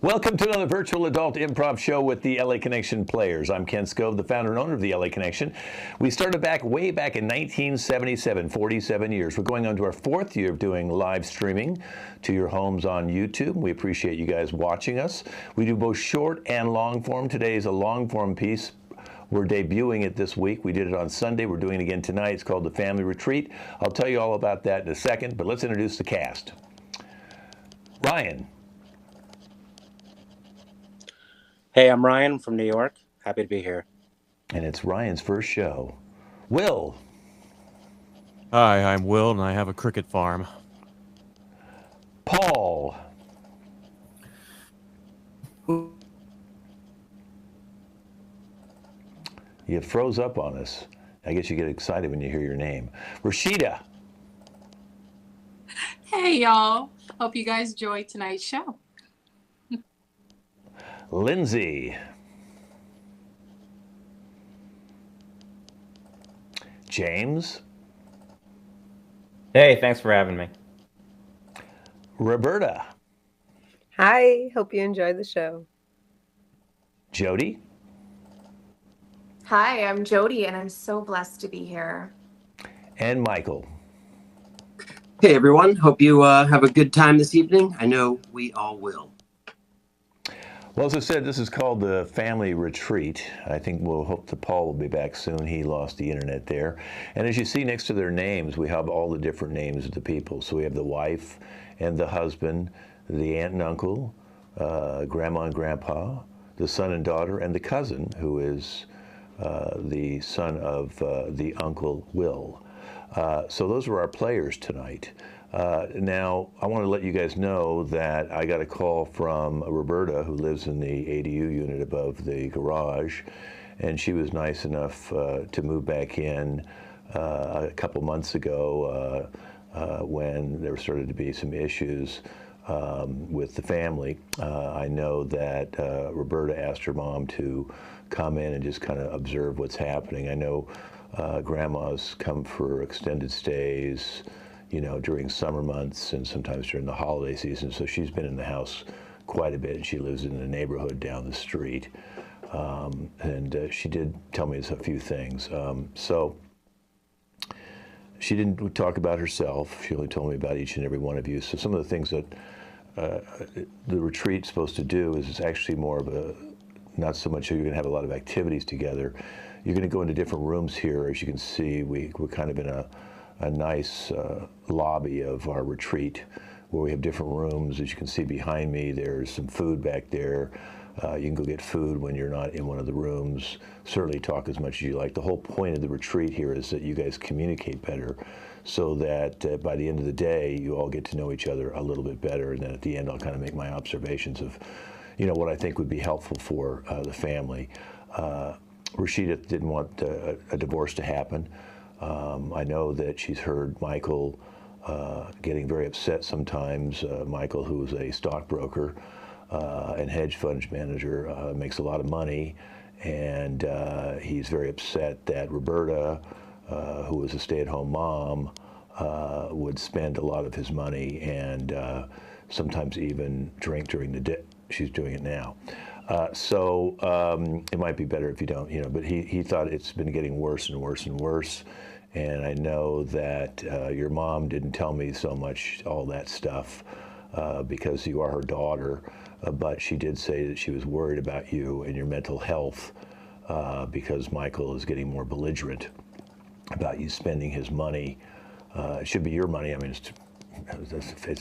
Welcome to another virtual adult improv show with the LA Connection players. I'm Ken Scove, the founder and owner of the LA Connection. We started way back in 1977, 47 years. We're going on to our fourth year of doing live streaming to your homes on YouTube. We appreciate you guys watching us. We do both short and long form. Today is a long form piece. We're debuting it this week. We did it on Sunday. We're doing it again tonight. It's called The Family Retreat. I'll tell you all about that in a second, but let's introduce the cast. Ryan. Hey, I'm Ryan from New York. Happy to be here. And it's Ryan's first show. Will. Hi, I'm Will, and I have a cricket farm. Paul. You froze up on us. I guess you get excited when you hear your name. Rashida. Hey, y'all. Hope you guys enjoyed tonight's show. Lindsay. James. Hey, thanks for having me. Roberta. Hi, hope you enjoyed the show. Jody. Hi, I'm Jody, and I'm so blessed to be here. And Michael. Hey, everyone. Hope you have a good time this evening. I know we all will. Well, as I said, this is called the Family Retreat. I think we'll hope that Paul will be back soon. He lost the internet there. And as you see next to their names, we have all the different names of the people. So we have the wife and the husband, the aunt and uncle, grandma and grandpa, the son and daughter, and the cousin, who is the son of the uncle Will. So those are our players tonight. Now, I want to let you guys know that I got a call from Roberta, who lives in the ADU unit above the garage, and she was nice enough to move back in a couple months ago when there started to be some issues with the family. I know that Roberta asked her mom to come in and just kind of observe what's happening. I know grandmas come for extended stays, you know, during summer months and sometimes during the holiday season. So she's been in the house quite a bit, and she lives in the neighborhood down the street. And she did tell me a few things. So she didn't talk about herself. She only told me about each and every one of you. So some of the things that the retreat's supposed to do is it's actually more of a, not so much you're going to have a lot of activities together. You're going to go into different rooms here. As you can see, we're kind of in a nice lobby of our retreat where we have different rooms. As you can see behind me, there's some food back there. You can go get food when you're not in one of the rooms. Certainly talk as much as you like. The whole point of the retreat here is that you guys communicate better so that by the end of the day, you all get to know each other a little bit better. And then at the end, I'll kind of make my observations of, you know, what I think would be helpful for the family. Rashida didn't want a divorce to happen. I know that she's heard Michael getting very upset sometimes. Michael, who's a stockbroker and hedge fund manager, makes a lot of money, and he's very upset that Roberta, who is a stay-at-home mom, would spend a lot of his money and sometimes even drink during the day. She's doing it now. So it might be better if you don't, you know, but he thought it's been getting worse and worse and worse. And I know that your mom didn't tell me so much all that stuff because you are her daughter, but she did say that she was worried about you and your mental health because Michael is getting more belligerent about you spending his money. It should be your money. I mean,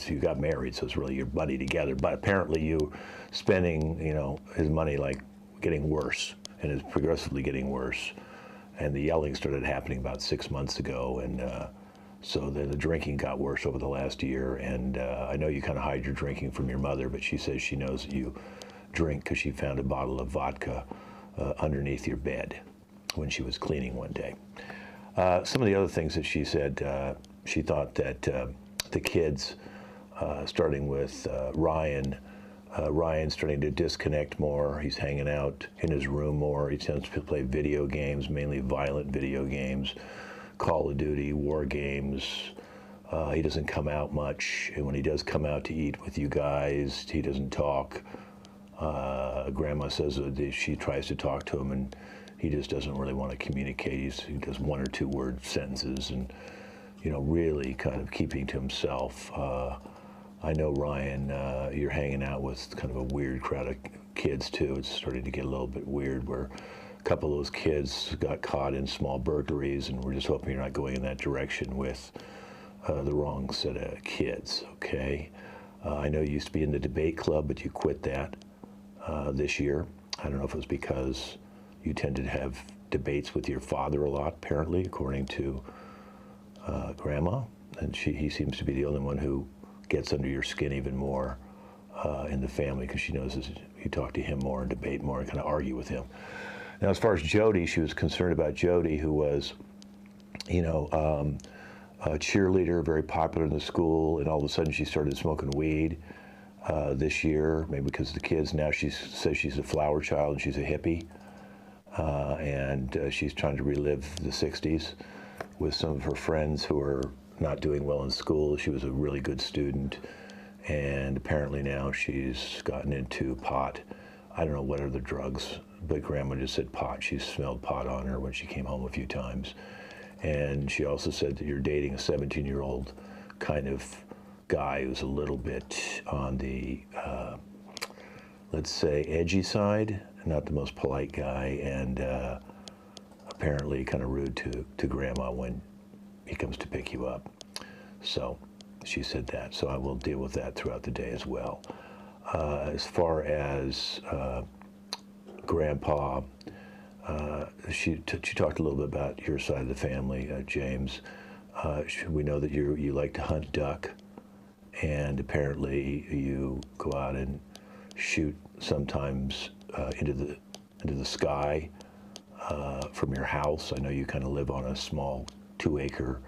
you got married, so it's really your money together. But apparently you spending, you know, his money like getting worse, and is progressively getting worse. And the yelling started happening about 6 months ago, and so the drinking got worse over the last year. And I know you kind of hide your drinking from your mother, but she says she knows that you drink because she found a bottle of vodka underneath your bed when she was cleaning one day. Some of the other things that she said, she thought that the kids, starting with Ryan, Ryan's starting to disconnect more. He's hanging out in his room more. He tends to play video games, mainly violent video games, Call of Duty, war games. He doesn't come out much, and when he does come out to eat with you guys, he doesn't talk Grandma says that she tries to talk to him, and he just doesn't really want to communicate. He does 1 or 2 word sentences, and really kind of keeping to himself. I know, Ryan, you're hanging out with kind of a weird crowd of kids too. It's starting to get a little bit weird, where a couple of those kids got caught in small burglaries, and we're just hoping you're not going in that direction with the wrong set of kids. Okay. I know you used to be in the debate club, but you quit that this year. I don't know if it was because you tended to have debates with your father a lot, apparently, according to Grandma, and he seems to be the only one who gets under your skin even more in the family, because she knows you talk to him more and debate more and kind of argue with him. Now, as far as Jody, she was concerned about Jody, who was, a cheerleader, very popular in the school, and all of a sudden she started smoking weed this year, maybe because of the kids. Now she says she's a flower child and she's a hippie, and she's trying to relive the 60s with some of her friends who are not doing well in school. She was a really good student, and apparently now she's gotten into pot. I don't know what other drugs, but Grandma just said pot. She smelled pot on her when she came home a few times. And she also said that you're dating a 17-year-old kind of guy who's a little bit on the, let's say, edgy side, not the most polite guy, and apparently kind of rude to Grandma when he comes to pick you up. So she said that. So I will deal with that throughout the day as well. As far as Grandpa, she talked a little bit about your side of the family, James. We know that you like to hunt duck, and apparently you go out and shoot sometimes into the sky from your house. I know you kind of live on a small 2-acre,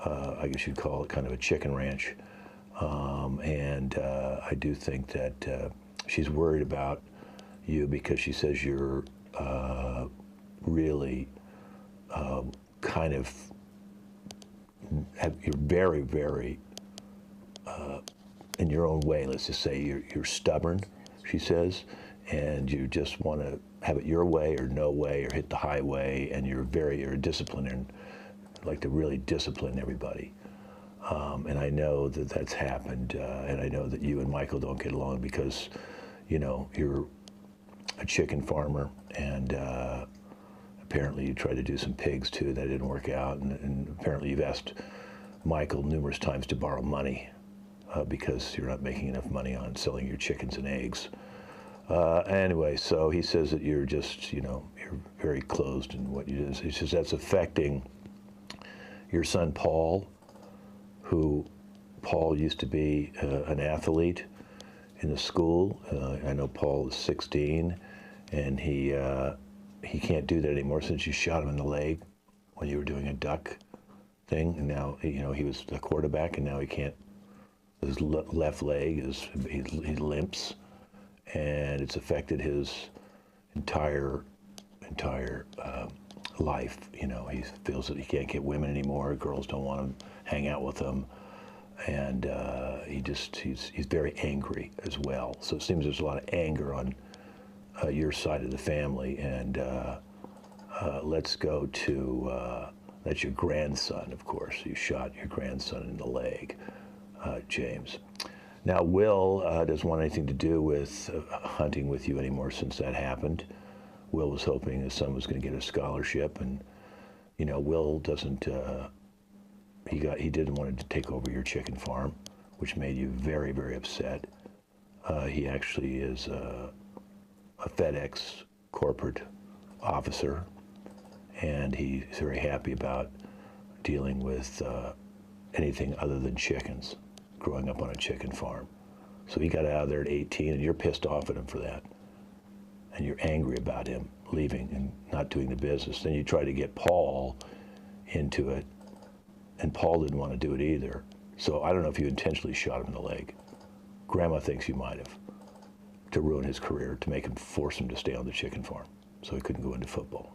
I guess you'd call it kind of a chicken ranch, and I do think that she's worried about you because she says you're really kind of you're very, very in your own way. Let's just say you're stubborn, she says, and you just want to have it your way or no way or hit the highway, and you're a disciplined and like to really discipline everybody. And I know that that's happened, and I know that you and Michael don't get along because, you're a chicken farmer, and apparently you tried to do some pigs too. That didn't work out, and apparently you've asked Michael numerous times to borrow money because you're not making enough money on selling your chickens and eggs. Anyway, so he says that you're just, you're very closed in what you do. He says that's affecting your son Paul, who Paul used to be an athlete in the school. I know Paul is 16, and he can't do that anymore since you shot him in the leg when you were doing a duck thing. And now, he was the quarterback, and now he can't. His left leg he limps, and it's affected his entire life. He feels that he can't get women anymore. Girls don't want to hang out with him, and he's very angry as well. So it seems there's a lot of anger on your side of the family. And let's go to that's your grandson, of course. You shot your grandson in the leg, James. Now, Will doesn't want anything to do with hunting with you anymore since that happened. Will was hoping his son was going to get a scholarship, and Will doesn't. He didn't want to take over your chicken farm, which made you very, very upset. He actually is a FedEx corporate officer, and he's very happy about dealing with anything other than chickens, growing up on a chicken farm. So he got out of there at 18, and you're pissed off at him for that. And you're angry about him leaving and not doing the business. Then you try to get Paul into it, and Paul didn't want to do it either. So I don't know if you intentionally shot him in the leg. Grandma thinks you might have, to ruin his career, to make him force him to stay on the chicken farm so he couldn't go into football.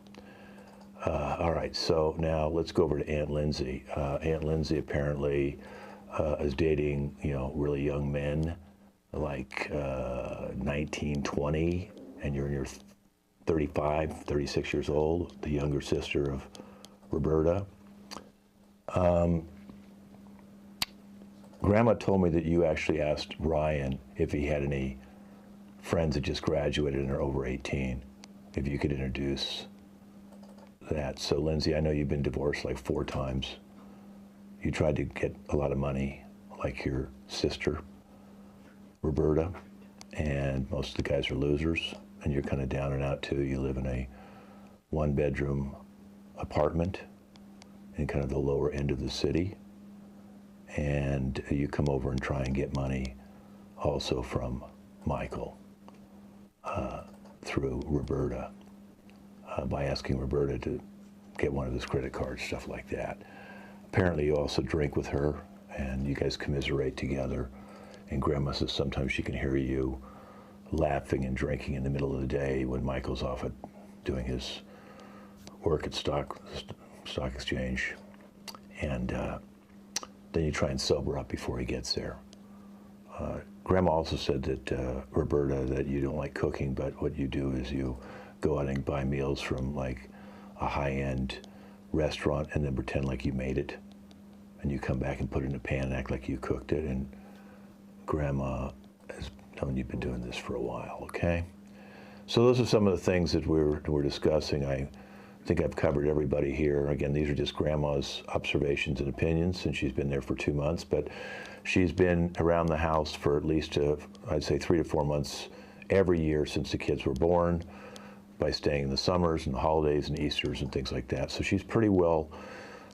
All right, so now let's go over to Aunt Lindsay. Aunt Lindsay apparently is dating, really young men. like 19, 20, and you're in your 35, 36 years old, the younger sister of Roberta. Grandma told me that you actually asked Ryan if he had any friends that just graduated and are over 18, if you could introduce that. So Lindsay, I know you've been divorced like 4 times. You tried to get a lot of money like your sister, Roberta, and most of the guys are losers, and you're kind of down and out too. You live in a 1-bedroom apartment in kind of the lower end of the city, and you come over and try and get money also from Michael through Roberta by asking Roberta to get one of his credit cards, stuff like that. Apparently you also drink with her and you guys commiserate together, and Grandma says sometimes she can hear you laughing and drinking in the middle of the day when Michael's off at doing his work at stock exchange, and then you try and sober up before he gets there. Grandma also said that, Roberta, that you don't like cooking, but what you do is you go out and buy meals from like a high-end restaurant and then pretend like you made it, and you come back and put it in a pan and act like you cooked it. And Grandma has known you've been doing this for a while, okay? So those are some of the things that we're discussing. I think I've covered everybody here. Again, these are just Grandma's observations and opinions since she's been there for 2 months, but she's been around the house for at least, I'd say 3 to 4 months every year since the kids were born, by staying in the summers and the holidays and Easters and things like that. So she's pretty well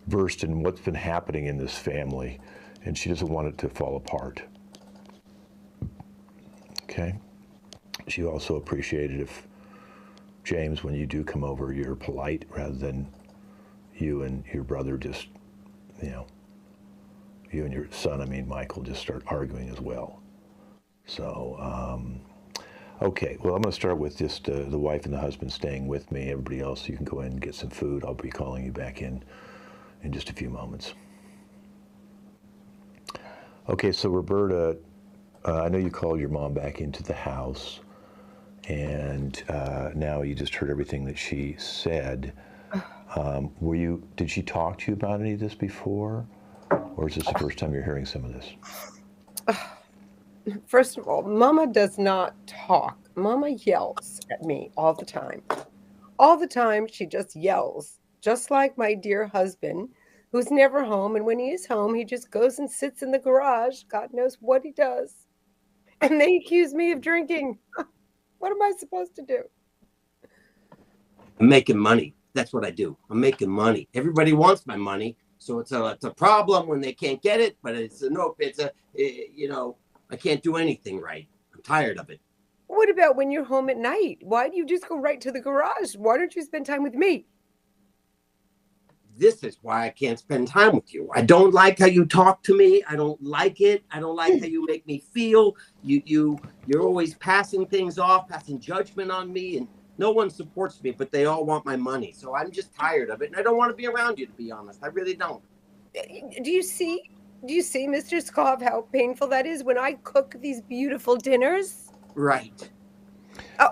versed in what's been happening in this family, and she doesn't want it to fall apart. Okay? She also appreciated if, James, when you do come over, you're polite rather than you and your brother just, you and your son, Michael, just start arguing as well. So, okay, well, I'm going to start with just the wife and the husband staying with me. Everybody else, you can go in and get some food. I'll be calling you back in just a few moments. Okay, so Roberta, I know you called your mom back into the house, and now you just heard everything that she said. Did she talk to you about any of this before? Or is this the first time you're hearing some of this? First of all, Mama does not talk. Mama yells at me all the time. All the time, she just yells, just like my dear husband, who's never home. And when he is home, he just goes and sits in the garage. God knows what he does. And they accuse me of drinking. What am I supposed to do? I'm making money. That's what I do. I'm making money. Everybody wants my money. So it's a problem when they can't get it, but I can't do anything right. I'm tired of it. What about when you're home at night? Why do you just go right to the garage? Why don't you spend time with me? This is why I can't spend time with you. I don't like how you talk to me. I don't like it. I don't like how you make me feel. You're always passing things off, passing judgment on me, and no one supports me, but they all want my money. So I'm just tired of it, and I don't want to be around you, to be honest. I really don't. Do you see, Mr. Skov, how painful that is when I cook these beautiful dinners? Right.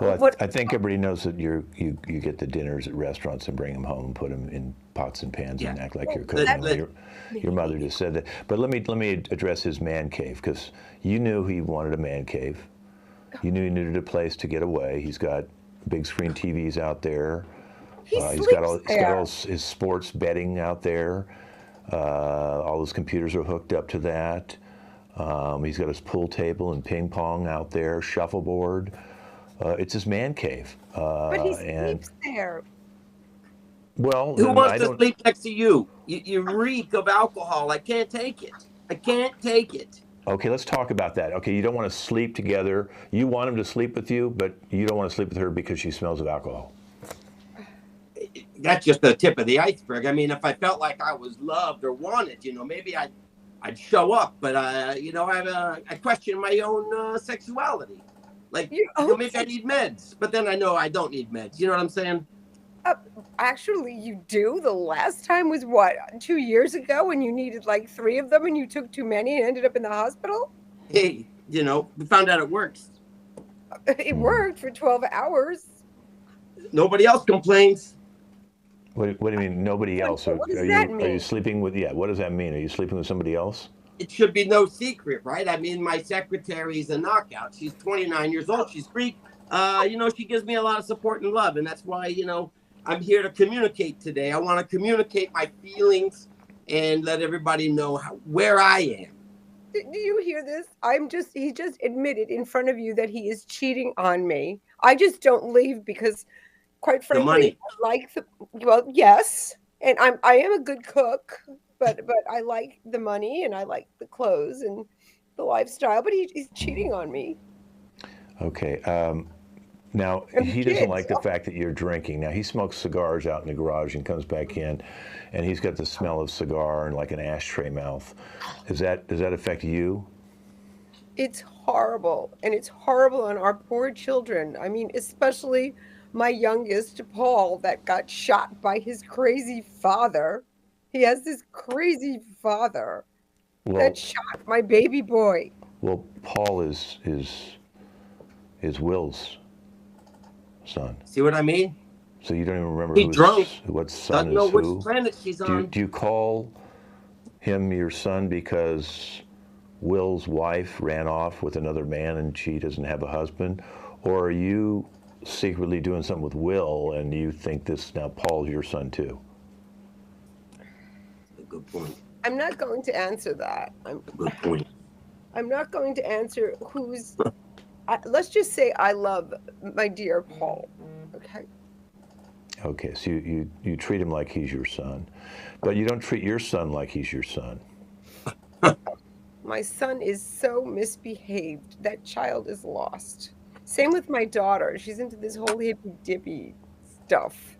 Well, I think everybody knows that you get the dinners at restaurants and bring them home and put them in pots and pans and act like you're cooking. Your mother just said that. But let me address his man cave, because you knew he wanted a man cave. You knew he needed a place to get away. He's got big screen TVs out there. He's got all his sports betting out there. All his computers are hooked up to that. He's got his pool table and ping pong out there, shuffleboard. It's his man cave. But he sleeps there. Well, who wants to sleep next to you? You reek of alcohol. I can't take it. I can't take it. Okay, let's talk about that. Okay, you don't want to sleep together. You want him to sleep with you, but you don't want to sleep with her because she smells of alcohol. That's just the tip of the iceberg. If I felt like I was loved or wanted, maybe I'd show up. But I question my own sexuality. Maybe I need meds, but then I know I don't need meds. You know what I'm saying? Actually, you do. The last time was what, 2 years ago, when you needed like 3 of them and you took too many and ended up in the hospital? Hey, You know, we found out it works. It worked for 12 hours. Nobody else complains. What do you mean, nobody else? What does Are that you mean? sleeping with? Yeah. What does that mean? Are you sleeping with somebody else? It should be no secret, right? I mean, my secretary is a knockout. She's 29 years old. She's Greek. You know, she gives me a lot of support and love, and that's why, you know, I'm here to communicate today. I want to communicate my feelings and let everybody know where I am. Do you hear this? He just admitted in front of you that he is cheating on me. I just don't leave because, quite The frankly, money. I like well, yes, and I am a good cook, but I like the money and I like the clothes and the lifestyle, but he's cheating on me. Okay. Now, And the he doesn't kids. like the fact that you're drinking. Now, he smokes cigars out in the garage and comes back in, and he's got the smell of cigar and like an ashtray mouth. Does that affect you? It's horrible, and it's horrible on our poor children. I mean, especially my youngest, Paul, that got shot by his crazy father. He has this crazy father Well, that shot my baby boy. well, Paul is Will's son. See what I mean? So you don't even remember He's drunk. what son Doesn't know is which who? planet she's on. Do you call him your son because Will's wife ran off with another man and she doesn't have a husband? Or are you secretly doing something with Will and you think this now Paul's your son too? A good point. I'm not going to answer that. A good point. I'm not going to answer who's. Let's just say I love my dear Paul. Okay. Okay, so you treat him like he's your son, but you don't treat your son like he's your son. My son is so misbehaved. That child is lost. Same with my daughter. She's into this whole hippy dippy stuff.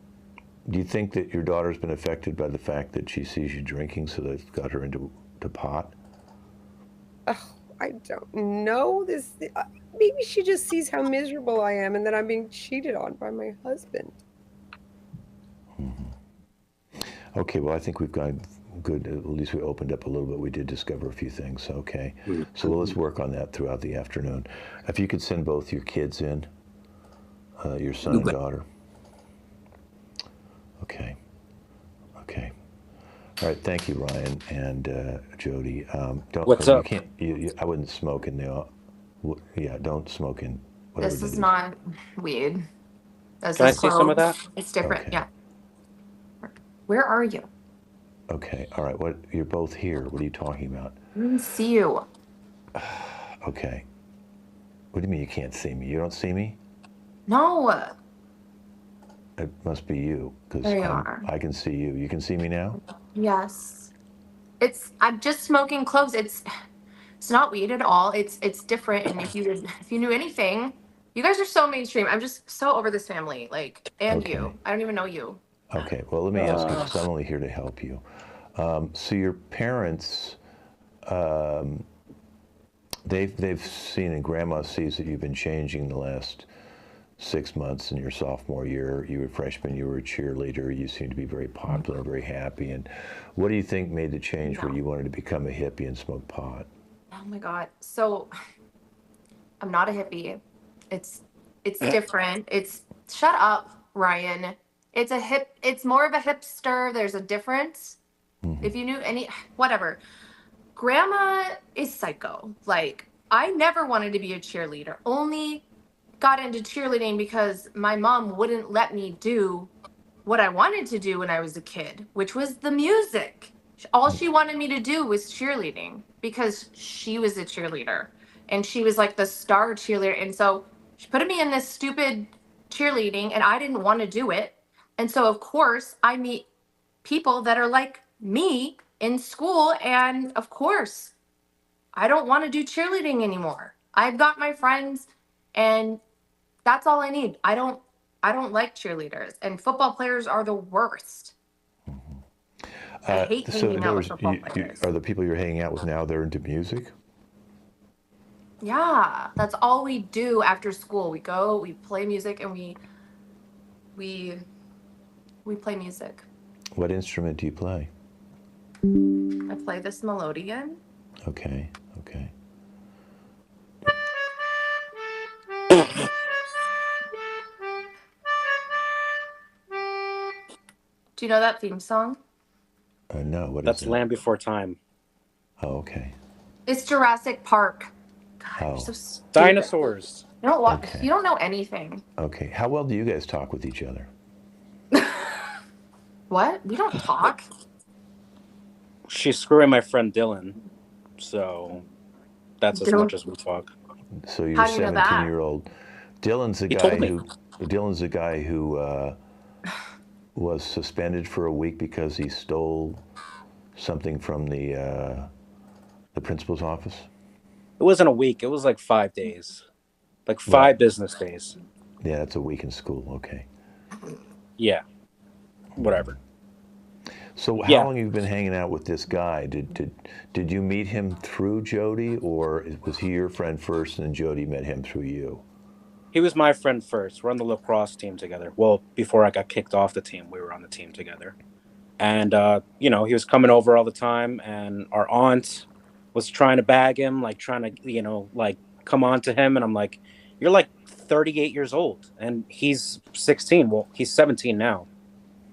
Do you think that your daughter's been affected by the fact that she sees you drinking, so they've got her into pot? Oh, I don't know this. Maybe she just sees how miserable I am and that I'm being cheated on by my husband. Okay, well, I think we've gone good. At least we opened up a little bit. We did discover a few things. Okay, so let's work on that throughout the afternoon. If you could send both your kids in, your son and daughter. Okay. Okay. All right. Thank you, Ryan and Jody. What's you up? Can't. I wouldn't smoke in the. Yeah, don't smoke in. Whatever This that is not weed. This Can I is see some of cloves. that? It's different. Okay. Yeah. Where are you? Okay. All right. What? You're both here. What are you talking about? I didn't see you. Okay. What do you mean you can't see me? You don't see me? No. It must be you, because There you are. I can see you. You can see me now? Yes. I'm just smoking cloves. It's not weed at all. It's different. And if you knew anything, you guys are so mainstream. I'm just so over this family. Like, and Okay. you. I don't even know you. Okay, well, let me ask you, because I'm only here to help you. So your parents, they've seen, and Grandma sees that you've been changing the last 6 months in your sophomore year. You were a freshman, you were a cheerleader, you seemed to be very popular, very happy. And what do you think made the change where you wanted to become a hippie and smoke pot? Oh my God. So I'm not a hippie. It's different. Shut up, Ryan. It's more of a hipster. There's a difference. If you knew whatever. Grandma is psycho. Like, I never wanted to be a cheerleader. Only got into cheerleading because my mom wouldn't let me do what I wanted to do when I was a kid, which was the music. All she wanted me to do was cheerleading because she was a cheerleader and she was like the star cheerleader. And so she put me in this stupid cheerleading and I didn't want to do it. And so, of course, I meet people that are like me in school. And of course, I don't want to do cheerleading anymore. I've got my friends and that's all I need. I don't like cheerleaders, and football players are the worst. I hate So hanging in out other with words, football players. are the people you're hanging out with now, they're into music? Yeah, that's all we do after school. We go, we play music, and we play music. What instrument do you play? I play this melodeon. Okay, okay. Do you know that theme song? No, what is That's it? Land Before Time. Oh, okay. It's Jurassic Park. God, Oh. you're so stupid. Dinosaurs. You don't, Okay. you don't know anything. Okay. How well do you guys talk with each other? What? We don't talk. She's screwing my friend Dylan, so that's as much as we talk. So your How do you know that? 17-year-old Dylan's the He guy told me. who was suspended for a week because he stole something from the principal's office. It wasn't a week. It was like 5 days, like 5 business days. Yeah, that's a week in school. Okay. Yeah, whatever. So how Yeah. long have you been hanging out with this guy? Did you meet him through Jody, or was he your friend first and then Jody met him through you? He was my friend first. We're on the lacrosse team together. Well, before I got kicked off the team, we were on the team together. And, he was coming over all the time, and our aunt was trying to bag him, like trying to, come on to him. And I'm like, you're like 38 years old, and he's 16. Well, he's 17 now.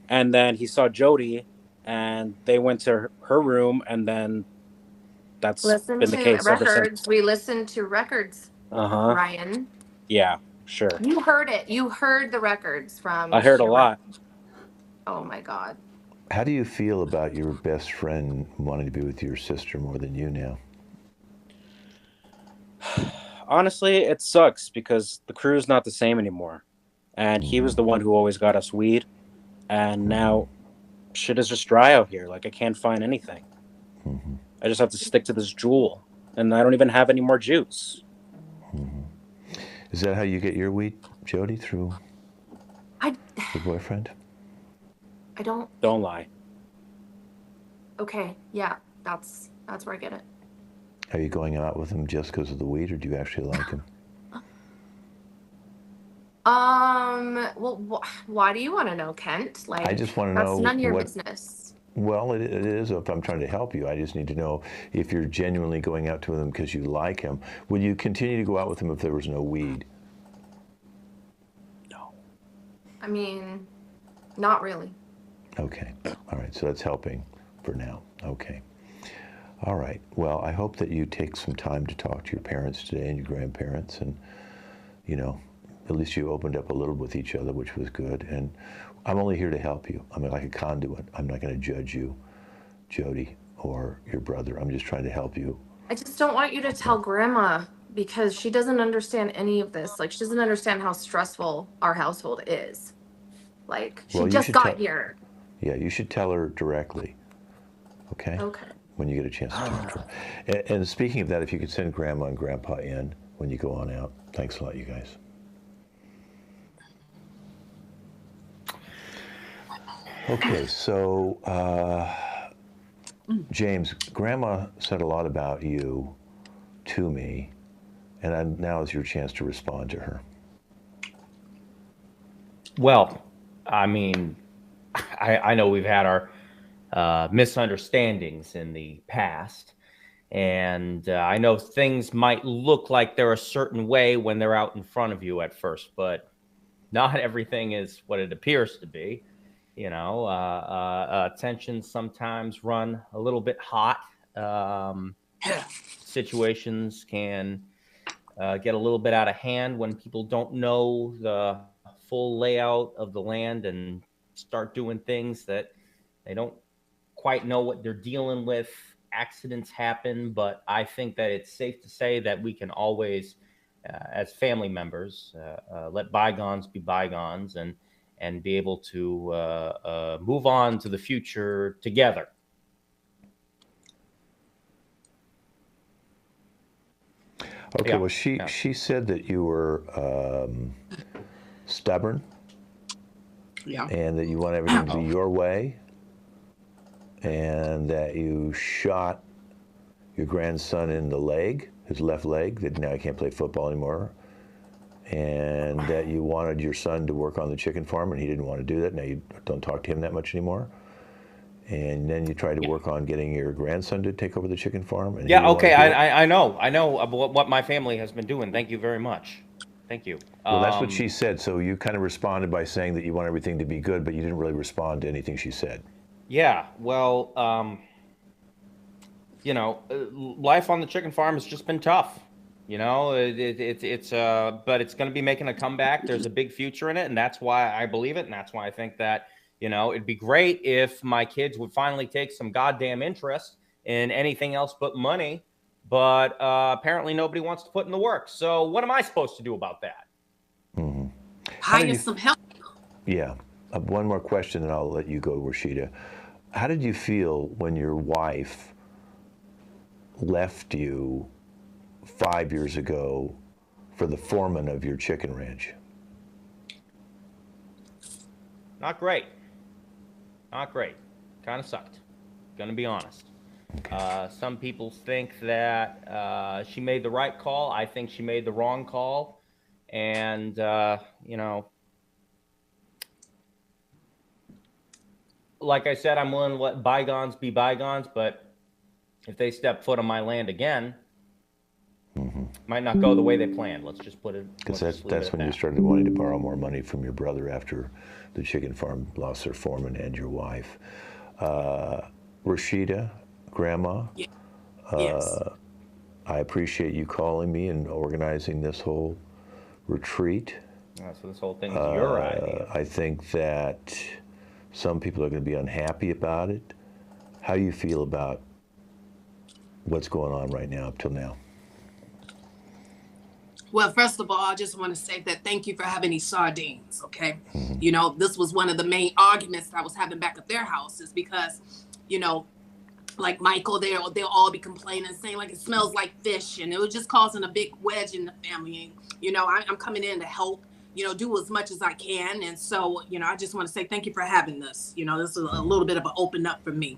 And then he saw Jody, and they went to her room, and then that's Listen been the to case ever since. records. We listen to records, Ryan. Yeah, sure. You heard it. You heard the records from. I heard a lot. Oh my God. How do you feel about your best friend wanting to be with your sister more than you now? Honestly, it sucks because the crew's not the same anymore. And he was the one who always got us weed. And now shit is just dry out here. Like, I can't find anything. Mm-hmm. I just have to stick to this jewel. And I don't even have any more juice. Mm-hmm. Is that how you get your weed, Jody, through your boyfriend? I don't. Don't lie. Okay. Yeah. That's where I get it. Are you going out with him just because of the weed, or do you actually like him? Well, why do you want to know, Kent? Like, I just want to know. That's none of your business. Well, it is if I'm trying to help you. I just need to know if you're genuinely going out to him because you like him. Would you continue to go out with him if there was no weed? No. I mean, not really. Okay. All right. So that's helping for now. Okay. All right. Well, I hope that you take some time to talk to your parents today and your grandparents, and at least you opened up a little with each other, which was good. And I'm only here to help you. I'm like a conduit. I'm not going to judge you, Jody, or your brother. I'm just trying to help you. I just don't want you to tell Grandma, because she doesn't understand any of this. Like, she doesn't understand how stressful our household is. Like, she just got here. Yeah, you should tell her directly. Okay? Okay. When you get a chance to talk to her. And speaking of that, if you could send Grandma and Grandpa in when you go on out. Thanks a lot, you guys. Okay, so James, Grandma said a lot about you to me, and now is your chance to respond to her. Well, I mean, I know we've had our misunderstandings in the past, and I know things might look like they're a certain way when they're out in front of you at first, but not everything is what it appears to be. Tensions sometimes run a little bit hot. Situations can get a little bit out of hand when people don't know the full layout of the land and start doing things that they don't quite know what they're dealing with. Accidents happen, but I think that it's safe to say that we can always, as family members, let bygones be bygones and be able to move on to the future together. Okay, yeah. Well, she said that you were stubborn, and that you want everything to be your way, and that you shot your grandson in the leg, his left leg, that now he can't play football anymore, and that you wanted your son to work on the chicken farm, and he didn't want to do that. Now you don't talk to him that much anymore. And then you tried to work on getting your grandson to take over the chicken farm. And yeah, okay, I know what my family has been doing. Thank you very much. Thank you. Well, that's what she said. So you kind of responded by saying that you want everything to be good, but you didn't really respond to anything she said. Yeah, well, life on the chicken farm has just been tough. But it's going to be making a comeback. There's a big future in it, and that's why I believe it, and that's why I think that, it'd be great if my kids would finally take some goddamn interest in anything else but money. But apparently nobody wants to put in the work. So what am I supposed to do about that? Mm-hmm. Hire some help. Yeah. One more question, and I'll let you go, Rashida. How did you feel when your wife left you 5 years ago for the foreman of your chicken ranch? Not great. Not great. Kind of sucked. Gonna be honest. Okay. Some people think that she made the right call. I think she made the wrong call. And, like I said, I'm willing to let bygones be bygones, but if they step foot on my land again, might not go the way they planned. Let's just put it. Because that's when you started wanting to borrow more money from your brother after the chicken farm lost their foreman and your wife. Rashida, Grandma, Yes. I appreciate you calling me and organizing this whole retreat. So this whole thing is your idea. I think that some people are going to be unhappy about it. How do you feel about what's going on right now up till now? Well, first of all, I just want to say that thank you for having these sardines, okay? Mm-hmm. This was one of the main arguments that I was having back at their house is because, like Michael, they'll all be complaining, saying like it smells like fish, and it was just causing a big wedge in the family. And, I'm coming in to help, do as much as I can. And so, I just want to say thank you for having this. This is a little bit of an open up for me.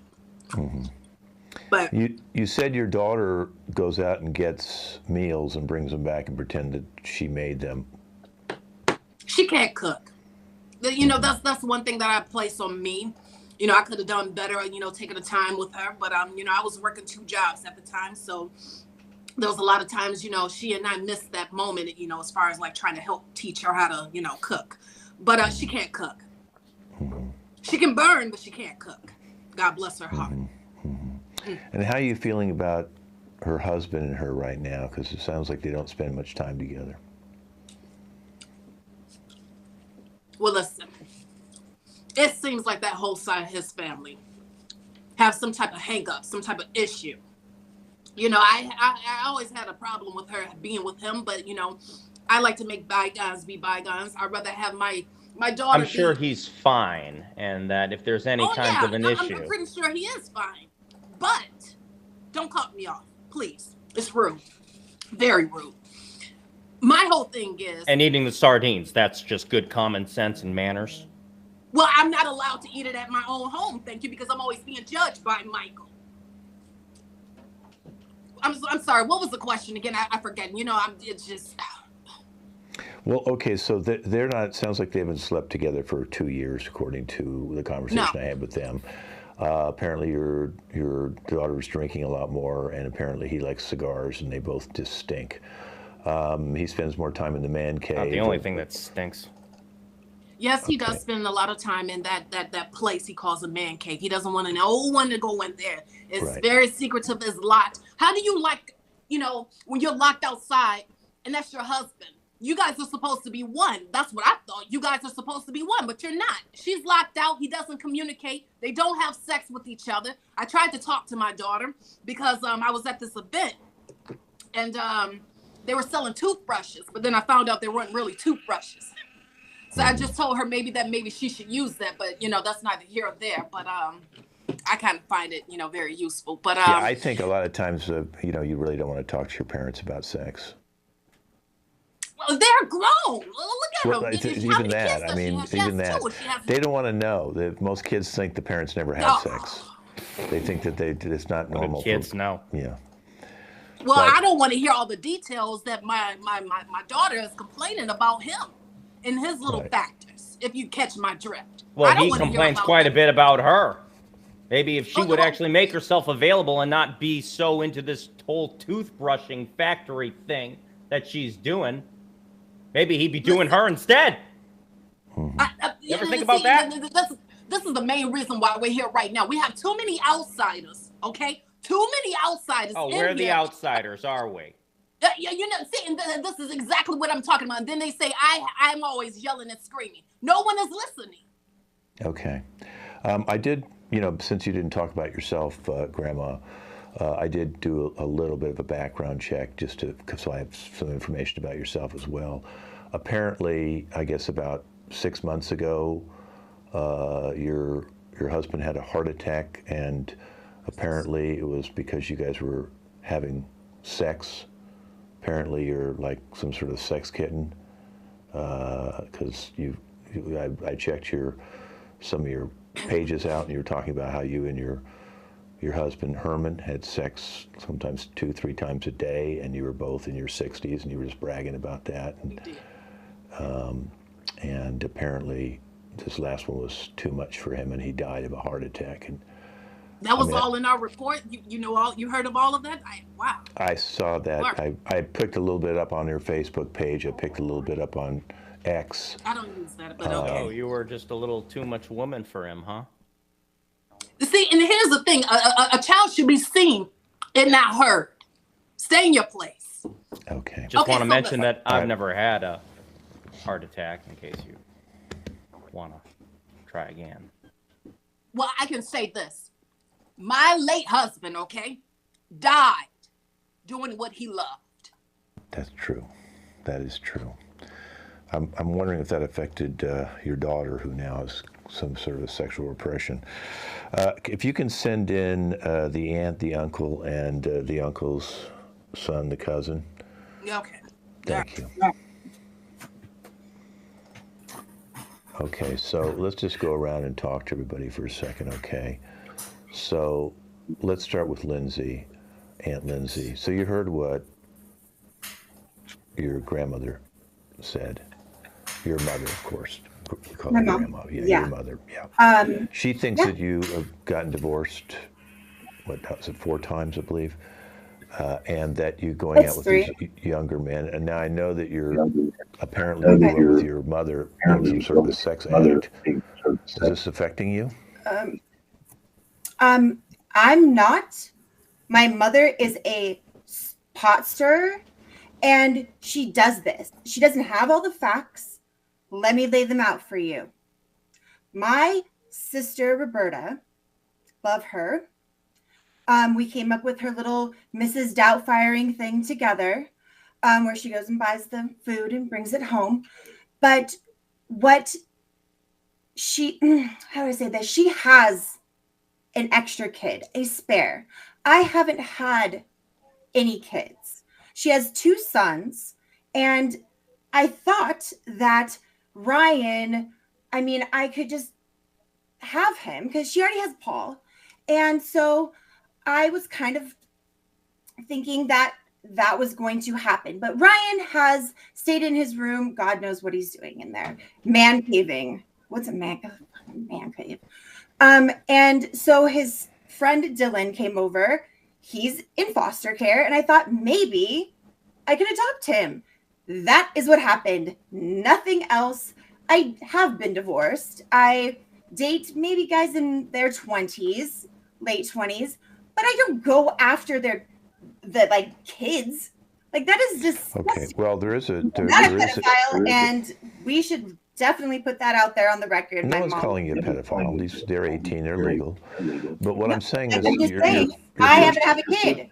Mm-hmm. But you said your daughter goes out and gets meals and brings them back and pretend that she made them. She can't cook. That's one thing that I place on me. I could have done better, taking the time with her. But, I was working 2 jobs at the time. So there was a lot of times, she and I missed that moment, as far as like trying to help teach her how to, cook. But she can't cook. Mm-hmm. She can burn, but she can't cook. God bless her heart. Mm-hmm. Mm-hmm. And how are you feeling about her husband and her right now? Because it sounds like they don't spend much time together. Well, listen, it seems like that whole side of his family have some type of hang-up, some type of issue. I always had a problem with her being with him, but, I like to make bygones be bygones. I'd rather have my daughter. I'm sure he's fine, and that if there's any kinds of an issue. I'm pretty sure he is fine. But don't cut me off, please. It's rude. Very rude. My whole thing is... And eating the sardines, that's just good common sense and manners. Well, I'm not allowed to eat it at my own home, thank you, because I'm always being judged by Michael. I'm sorry, what was the question again? I forget. It's just... Well, okay, so they're not... It sounds like they haven't slept together for 2 years, according to the conversation I had with them. Apparently your daughter's drinking a lot more, and apparently he likes cigars, and they both just stink. He spends more time in the man cave. Not the only thing that stinks. Yes, he does spend a lot of time in that place he calls a man cave. He doesn't want no one to go in there. It's very secretive. It's locked. How do you when you're locked outside and that's your husband? You guys are supposed to be one. That's what I thought. You guys are supposed to be one, but you're not. She's locked out. He doesn't communicate. They don't have sex with each other. I tried to talk to my daughter because I was at this event and they were selling toothbrushes, but then I found out they weren't really toothbrushes. So I just told her maybe she should use that, but that's neither here or there. But I kind of find it very useful. But yeah, I think a lot of times you really don't want to talk to your parents about sex. Well, they're grown. Look at them. Even that. I mean, even that. They don't want to know. Most kids think the parents never had sex. They think that it's not normal. Kids know. Yeah. Well, I don't want to hear all the details that my daughter is complaining about him and his little factors, if you catch my drift. Well, he complains quite a bit about her. Maybe if she would actually make herself available and not be so into this whole toothbrushing factory thing that she's doing, Maybe he'd be doing her instead. You ever think about that? This is the main reason why we're here right now. We have too many outsiders, okay? Too many outsiders. Oh, we're the outsiders, are we? You know, see, and this is exactly what I'm talking about. And then they say I'm always yelling and screaming. No one is listening. Okay. I did, you know, since you didn't talk about yourself, Grandma, I did do a little bit of a background check just so I have some information about yourself as well. Apparently, I guess about 6 months ago, your husband had a heart attack, and apparently it was because you guys were having sex. Apparently you're like some sort of sex kitten, because I checked some of your pages out, and you were talking about how you and your husband Herman had sex sometimes 2-3 times a day, and you were both in your 60s, and you were just bragging about that. And apparently this last one was too much for him, and he died of a heart attack. And that was all in our report. You heard of all of that? Wow. I saw that. I picked a little bit up on your Facebook page. I picked a little bit up on X. I don't use that, but okay. Oh, you were just a little too much woman for him, huh? See, and here's the thing: a child should be seen and not heard. Stay in your place. Okay. Just want to mention that I've never had a heart attack, in case you want to try again. Well, I can say this. My late husband, okay, died doing what he loved. That's true. That is true. I'm wondering if that affected your daughter, who now has some sort of a sexual repression. If you can send in the aunt, the uncle, and the uncle's son, the cousin. Okay. Thank you. Okay, so let's just go around and talk to everybody for a second, okay? So let's start with Lindsay, Aunt Lindsay. So you heard what your grandmother said. Your mother, of course. We call her grandma. Yeah, your mother. Yeah. She thinks that you have gotten divorced, what was it, 4 times, I believe, and that you're going out with these younger men. And now I know that you're apparently living with your mother being some sort of a sex addict. Is this affecting you? I'm not. My mother is a pot stirrer, and she does this. She doesn't have all the facts. Let me lay them out for you. My sister, Roberta, love her. We came up with her little Mrs. Doubtfiring thing together, where she goes and buys the food and brings it home. But what how do I say this? She has an extra kid, a spare. I haven't had any kids. She has 2 sons, and I thought that Ryan, I could just have him because she already has Paul. And so I was kind of thinking that was going to happen. But Ryan has stayed in his room. God knows what he's doing in there. Man caving. What's a man cave? And so his friend Dylan came over. He's in foster care. And I thought maybe I could adopt him. That is what happened. Nothing else. I have been divorced. I date maybe guys in their 20s, late 20s, but I don't go after the kids. Like, that is just okay. Well, there is a pedophile, and we should definitely put that out there on the record. No one's calling you a pedophile. They're 18. They're legal. But what I'm saying is, I happen to have a kid,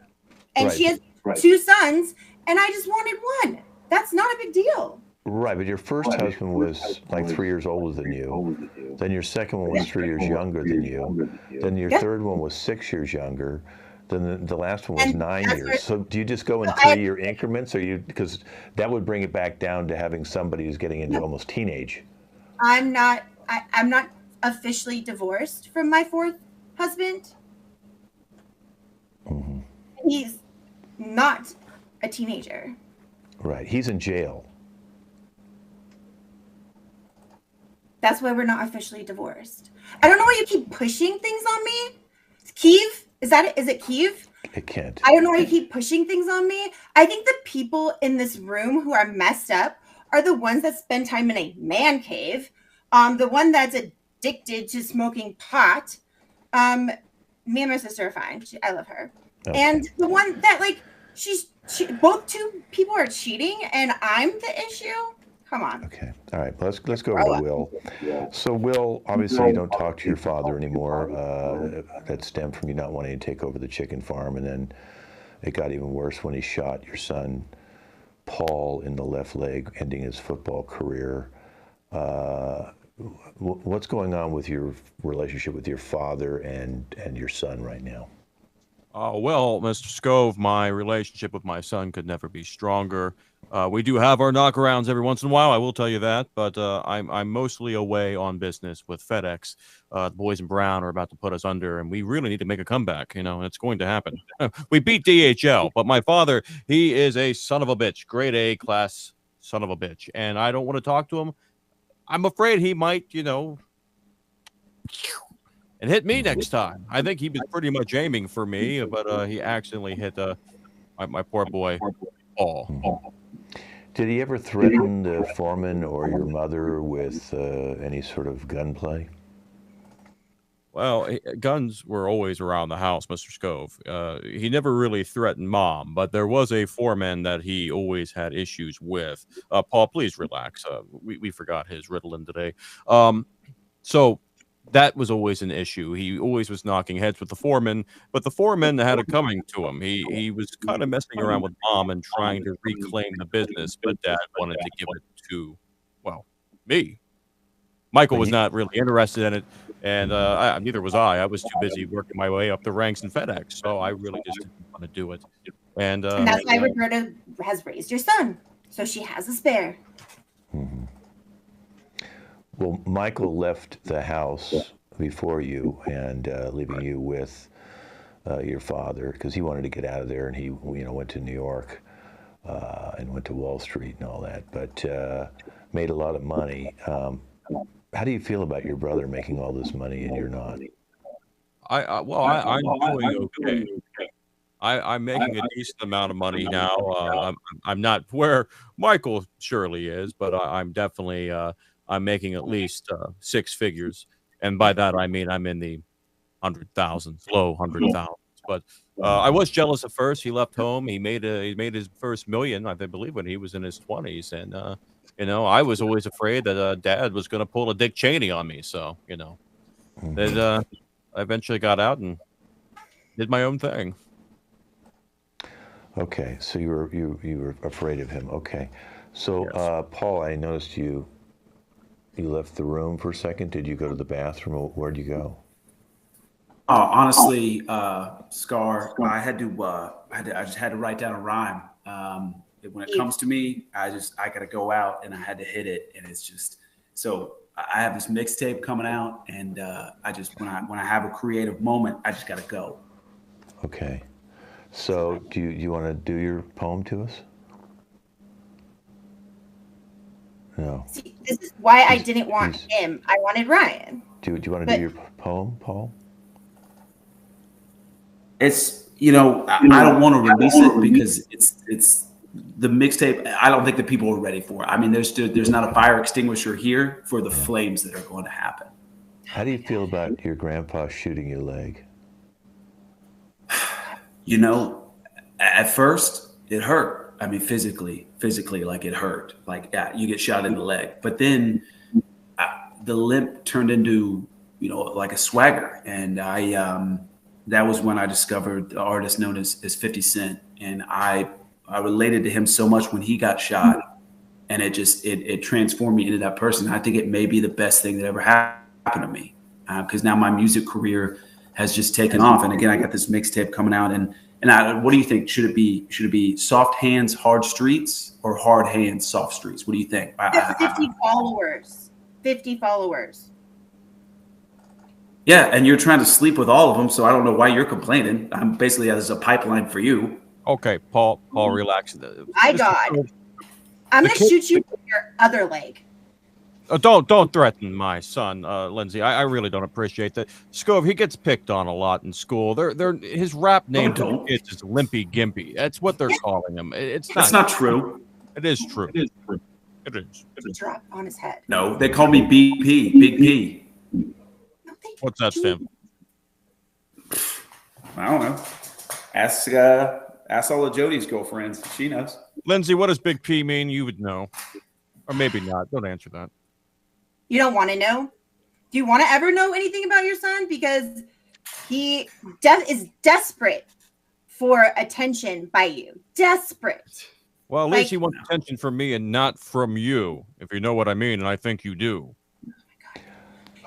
and she has 2 sons, and I just wanted one. That's not a big deal. Right, but your first husband was like 3 years older than you. Then your second one was 3 years younger than you. Then your third one was 6 years younger. Then the last one was 9 years. So do you just go in 3-year increments, or because that would bring it back down to having somebody who's getting into almost teenage? I'm not officially divorced from my 4th husband. Mm-hmm. He's not a teenager. Right. He's in jail. That's why we're not officially divorced. I don't know why you keep pushing things on me. Kiev? Is it Kiev? It can't. I don't know why you keep pushing things on me. I think the people in this room who are messed up are the ones that spend time in a man cave. The one that's addicted to smoking pot. Me and my sister are fine. I love her. Okay. And the one that like both two people are cheating, and I'm the issue. Come on. Okay. All right. Let's go over to Will. So, Will, obviously, you don't talk to your father anymore. That stemmed from you not wanting to take over the chicken farm, and then it got even worse when he shot your son, Paul, in the left leg, ending his football career. What's going on with your relationship with your father and your son right now? Well, Mr. Scove, my relationship with my son could never be stronger. We do have our knockarounds every once in a while, I will tell you that, but I'm mostly away on business with FedEx. The boys in brown are about to put us under, and we really need to make a comeback, and it's going to happen. We beat DHL, but my father, he is a son of a bitch, grade A class son of a bitch, and I don't want to talk to him. I'm afraid he might, and hit me next time. I think he was pretty much aiming for me, but he accidentally hit my poor boy, Paul. Did he ever threaten the foreman or your mother with any sort of gunplay? Well, guns were always around the house, Mr. Scove. He never really threatened Mom, but there was a foreman that he always had issues with. Paul, please relax. We forgot his Ritalin today. So that was always an issue. He always was knocking heads with the foreman, but the foreman had it coming to him. He was kind of messing around with Mom and trying to reclaim the business, but Dad wanted to give it to, well, me. Michael was not really interested in it, and neither was I. I was too busy working my way up the ranks in FedEx, so I really just didn't want to do it. And that's why Roberta has raised your son, so she has a spare. Mm-hmm. Well, Michael left the house before you and leaving you with your father because he wanted to get out of there, and he went to New York and went to Wall Street and all that, but made a lot of money. How do you feel about your brother making all this money and you're not? I'm doing okay. I'm making a decent amount of money now. I'm not where Michael surely is, but I'm definitely I'm making at least 6 figures, and by that I mean I'm in the 100,000s, low 100,000s. But I was jealous at first. He left home. He made his first million, I believe, when he was in his 20s, and I was always afraid that Dad was going to pull a Dick Cheney on me. So then I eventually got out and did my own thing. Okay, so you were afraid of him. Okay, so yes. Paul, I noticed you left the room for a second. Did you go to the bathroom? Where'd you go? Honestly, Scar, I just had to write down a rhyme. When it comes to me, I gotta go out and I had to hit it, and it's just so I have this mixtape coming out, and I just when I have a creative moment, I just gotta go. Okay, so do you want to do your poem to us? No. See, this is why I didn't want him. I wanted Ryan. Do you want to do your poem, Paul? It's I don't want to release it because it's the mixtape. I don't think the people are ready for it. I mean, there's not a fire extinguisher here for the flames that are going to happen. How do you feel about your grandpa shooting your leg? At first it hurt. I mean, physically, like it hurt. Like you get shot in the leg, but then the limp turned into like a swagger, and that was when I discovered the artist known as 50 Cent, and I related to him so much when he got shot, and it transformed me into that person. I think it may be the best thing that ever happened to me because now my music career has just taken off, and again I got this mixtape coming out, and what do you think? Should it be soft hands, hard streets, or hard hands, soft streets? What do you think? 50 followers. 50 followers. Yeah, and you're trying to sleep with all of them, so I don't know why you're complaining. I'm basically as a pipeline for you. Okay, Paul, relax. My God, I'm gonna shoot you with your other leg. Don't threaten my son, Lindsay. I really don't appreciate that. Scove, he gets picked on a lot in school. His rap name to the kids is Limpy Gimpy. That's what they're calling him. That's not true. It is true. It is. Drop on his head. No, they call me BP, Big P. No, they What's that, Stim? I don't know. Ask all of Jody's girlfriends. She knows. Lindsay, what does Big P mean? You would know. Or maybe not. Don't answer that. You don't want to know? Do you want to ever know anything about your son? Because he is desperate for attention by you. Desperate. Well, at least he wants attention from me and not from you, if you know what I mean, and I think you do.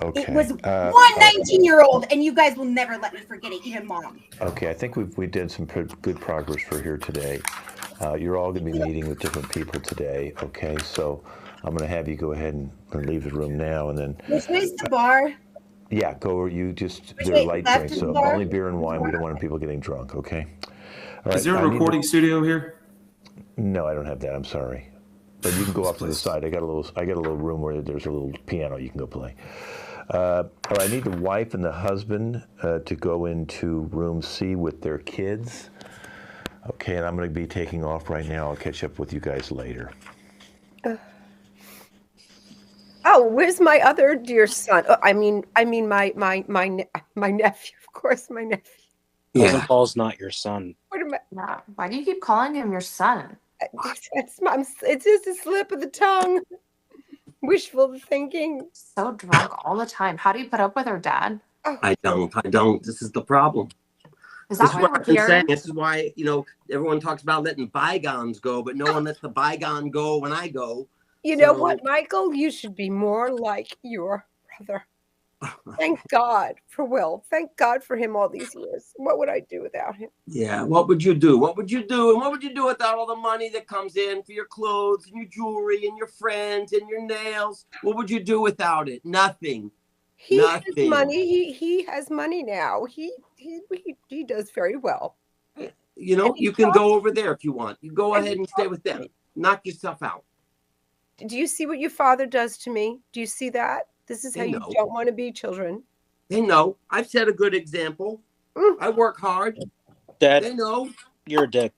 Okay. It was one 19-year-old, and you guys will never let me forget it, even Mom. Okay, I think we did some good progress for here today. You're all going to be meeting with different people today, okay? So I'm going to have you go ahead and leave the room now, and then... Which way's the bar? Yeah, go. You just... They're Wait, light left drinks, is so the bar? only beer and wine. We don't want people getting drunk, okay? All Is there right, a recording studio here? No, I don't have that. I'm sorry. But you can go off to the side. I got a little room where there's a little piano you can go play. All right, I need the wife and the husband to go into room C with their kids. Okay, and I'm going to be taking off right now. I'll catch up with you guys later. Oh, where's my other dear son? Oh, I mean, my nephew, of course, my nephew. Cousin Paul's not your son. What am I? Yeah. Why do you keep calling him your son? It's just a slip of the tongue. Wishful thinking. So drunk all the time. How do you put up with her, Dad? I don't. This is the problem. Is This that is why what we're I've been here? saying. This is why, everyone talks about letting bygones go, but no one lets the bygone go when I go. You know what, Michael? You should be more like your brother. Thank God for Will. Thank God for him all these years. What would I do without him? Yeah, what would you do? What would you do? And what would you do without all the money that comes in for your clothes and your jewelry and your friends and your nails? What would you do without it? Nothing. He Nothing. has money. He has money now. He does very well. You can go over there if you want. You go ahead and stay with them. Knock yourself out. Do you see what your father does to me? Do you see that? This is how you don't want to be, children. They know. I've set a good example. I work hard. Dad, they know. You're a dick.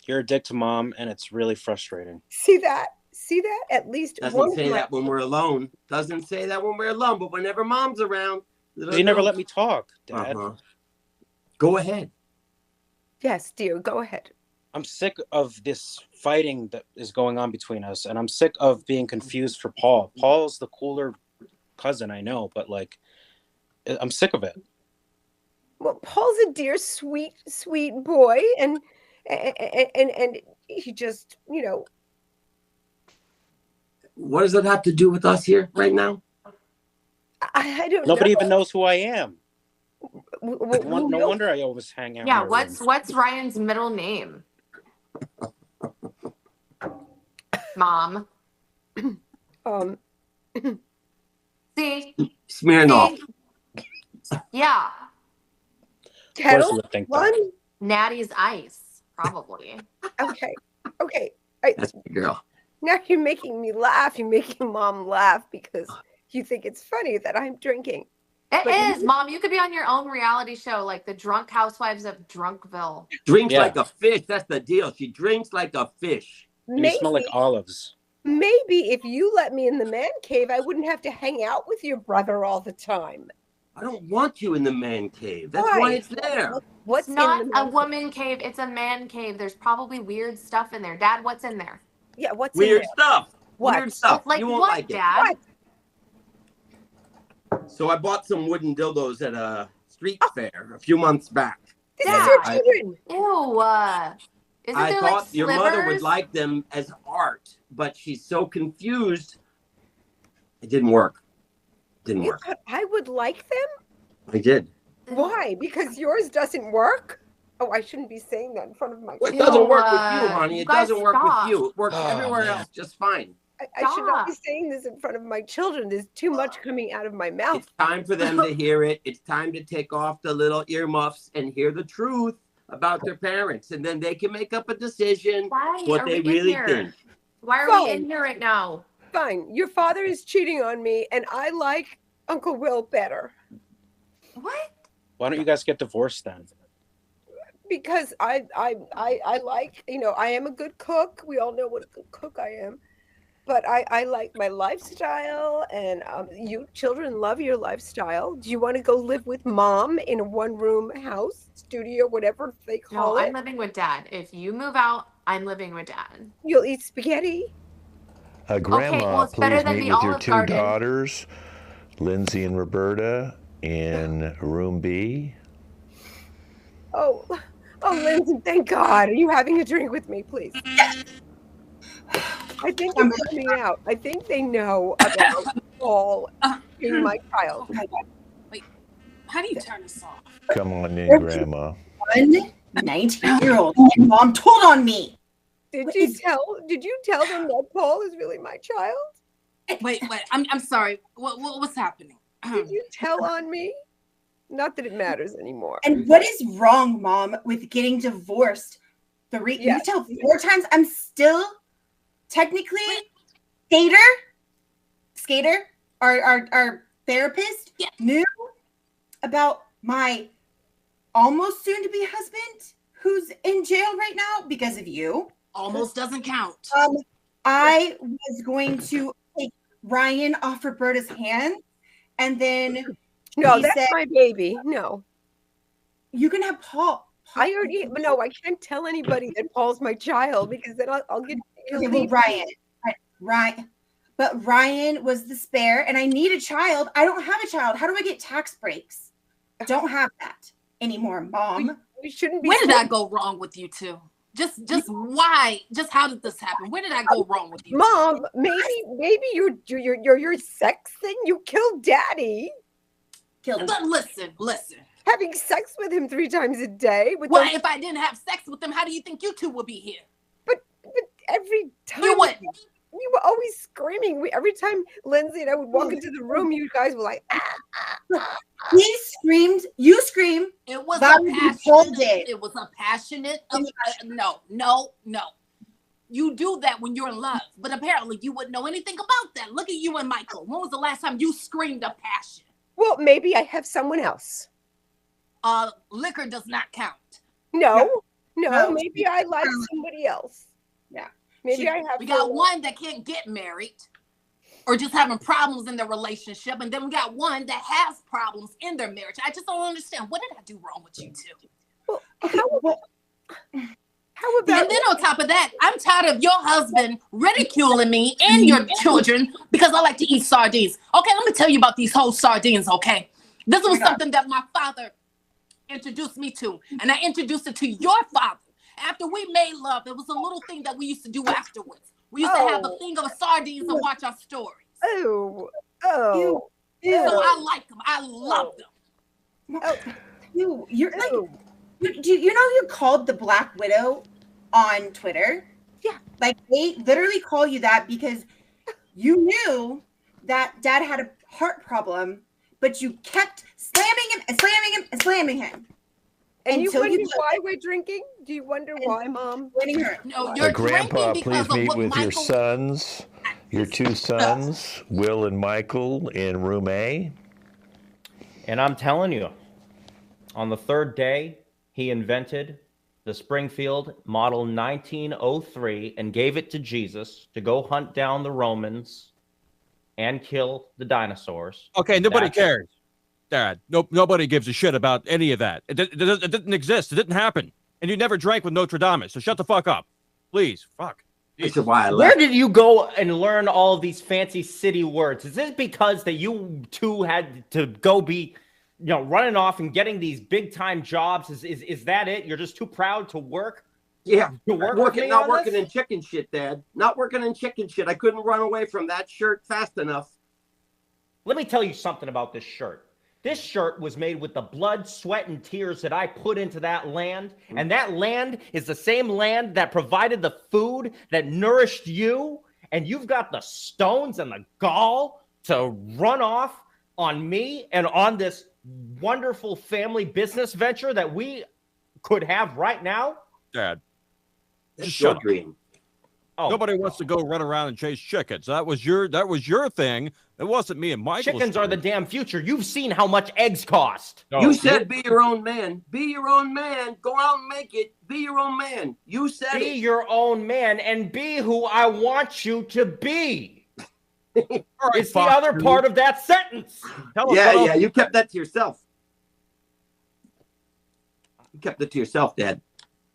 You're a dick to Mom, and it's really frustrating. See that? See that? At least doesn't say that when we're alone. Doesn't say that when we're alone. But whenever Mom's around, you never let me talk, Dad. Go ahead. Yes, dear. Go ahead. I'm sick of this fighting that is going on between us, and I'm sick of being confused for Paul. Paul's the cooler cousin, I know, but I'm sick of it. Well, Paul's a dear, sweet boy, and he just, What does it have to do with us here right now? I don't know. Nobody even knows who I am. No wonder I always hang out. Yeah, what's Ryan's middle name? Mom. See? Smirnoff. Yeah. Kettle? One? Natty's Ice, probably. Okay. That's the girl. Now you're making me laugh. You're making Mom laugh because you think it's funny that I'm drinking. It is, Mom. You could be on your own reality show, like the Drunk Housewives of Drunkville. Drinks like a fish. That's the deal. She drinks like a fish. You smell like olives. Maybe if you let me in the man cave, I wouldn't have to hang out with your brother all the time. I don't want you in the man cave. That's why it's there. What's not a woman cave? It's a man cave. There's probably weird stuff in there. Dad, what's in there? Yeah, what's weird in there? stuff? What? Weird stuff. Like you won't what, like Dad? It. So I bought some wooden dildos at a street fair a few months back. This is your children. Ew. Isn't I there thought like your mother would slivers? like them as art, but she's so confused. It didn't work. Didn't work. I would like them? I did. Why? Because yours doesn't work? Oh, I shouldn't be saying that in front of my Well, it doesn't work with you, honey. It doesn't work stop. with you. It works everywhere else just fine. I should not be saying this in front of my children. There's too much coming out of my mouth. It's time for them to hear it. It's time to take off the little earmuffs and hear the truth about their parents. And then they can make up a decision what they really think. Why are we in here right now? Fine. Your father is cheating on me, and I like Uncle Will better. What? Why don't you guys get divorced then? Because I like, I am a good cook. We all know what a good cook I am. but I like my lifestyle, and you children love your lifestyle. Do you want to go live with mom in a one-room house, studio, whatever they No, call I'm it? living with dad. If you move out, I'm living with dad. You'll eat spaghetti. Okay, well, Grandma, it's better please than meet the with your Olive two Garden. daughters, Lindsay and Roberta, in room B. Oh, Lindsay, thank God. Are you having a drink with me, please? I think it's coming out. I think they know about Paul being my child. Wait, how do you turn this off? Come on in, Grandma. One 19-year-old. My mom told on me. Did you tell them that Paul is really my child? Wait, I'm sorry. What's happening? Did you tell on me? Not that it matters anymore. And what is wrong, Mom, with getting divorced? You tell 4 times. I'm still technically Skater, our therapist, knew about my almost soon-to-be husband who's in jail right now because of you. Almost doesn't count. I was going to take Ryan off Roberta's hand, and then no, that's my baby. No, you can have Paul. I I can't tell anybody that Paul's my child because then I'll get. Okay, well, Ryan, but Ryan was the spare, and I need a child. I don't have a child. How do I get tax breaks? Don't have that anymore, Mom. We shouldn't be. Where did I go wrong with you two? Just why? Just how did this happen? Where did I go wrong with you, Mom? Maybe your sex thing. You killed Daddy. Killed him. But listen. Having sex with him 3 times a day. If I didn't have sex with him, how do you think you two would be here? But every time you wouldn't. You were always screaming. Every time Lindsay and I would walk into the room, you guys were like, He screamed. You screamed. It was a passionate. No. You do that when you're in love, but apparently you wouldn't know anything about that. Look at you and Michael. When was the last time you screamed a passion? Well, maybe I have someone else. Liquor does not count. No. Maybe I like somebody else. Yeah. Maybe I have. We got one that can't get married or just having problems in their relationship. And then we got one that has problems in their marriage. I just don't understand. What did I do wrong with you two? Well, how about? And then on top of that, I'm tired of your husband ridiculing me and your children because I like to eat sardines. Okay, let me tell you about these whole sardines, okay? This was something that my father introduced me to. And I introduced it to your father. After we made love, there was a little thing that we used to do afterwards. We used to have a thing of sardines and watch our stories. Oh. So I like them. I love them. You're like, do you know you called the Black Widow on Twitter? Yeah. Like they literally call you that because you knew that Dad had a heart problem, but you kept slamming him and slamming him and slamming him. And you wonder why we're drinking? Do you wonder why, Mom? No, you're Grandpa, drinking please because of meet what with Michael... your sons, your 2 sons, Will and Michael, in room A. And I'm telling you, on the 3rd day, he invented the Springfield Model 1903 and gave it to Jesus to go hunt down the Romans and kill the dinosaurs. Okay, nobody cares. Dad, nobody gives a shit about any of that. It didn't exist. It didn't happen. And you never drank with Nostradamus, so shut the fuck up. Please, fuck. This is why I left. Where did you go and learn all of these fancy city words? Is it because that you two had to go be, running off and getting these big time jobs? Is that it? You're just too proud to work? Yeah, to work not working in chicken shit, Dad. Not working in chicken shit. I couldn't run away from that shirt fast enough. Let me tell you something about this shirt. This shirt was made with the blood, sweat, and tears that I put into that land. And that land is the same land that provided the food that nourished you. And you've got the stones and the gall to run off on me and on this wonderful family business venture that we could have right now. Dad, that's your dream. Oh, Nobody wants to go run around and chase chickens. That was your thing. It wasn't me and Michael's. Chickens are the damn future. You've seen how much eggs cost. You said be your own man. Be your own man. Go out and make it. Be your own man. You said Be it. your own man and be who I want you to be. It's the other part of that sentence. Yeah. You kept that to yourself. You kept it to yourself, Dad.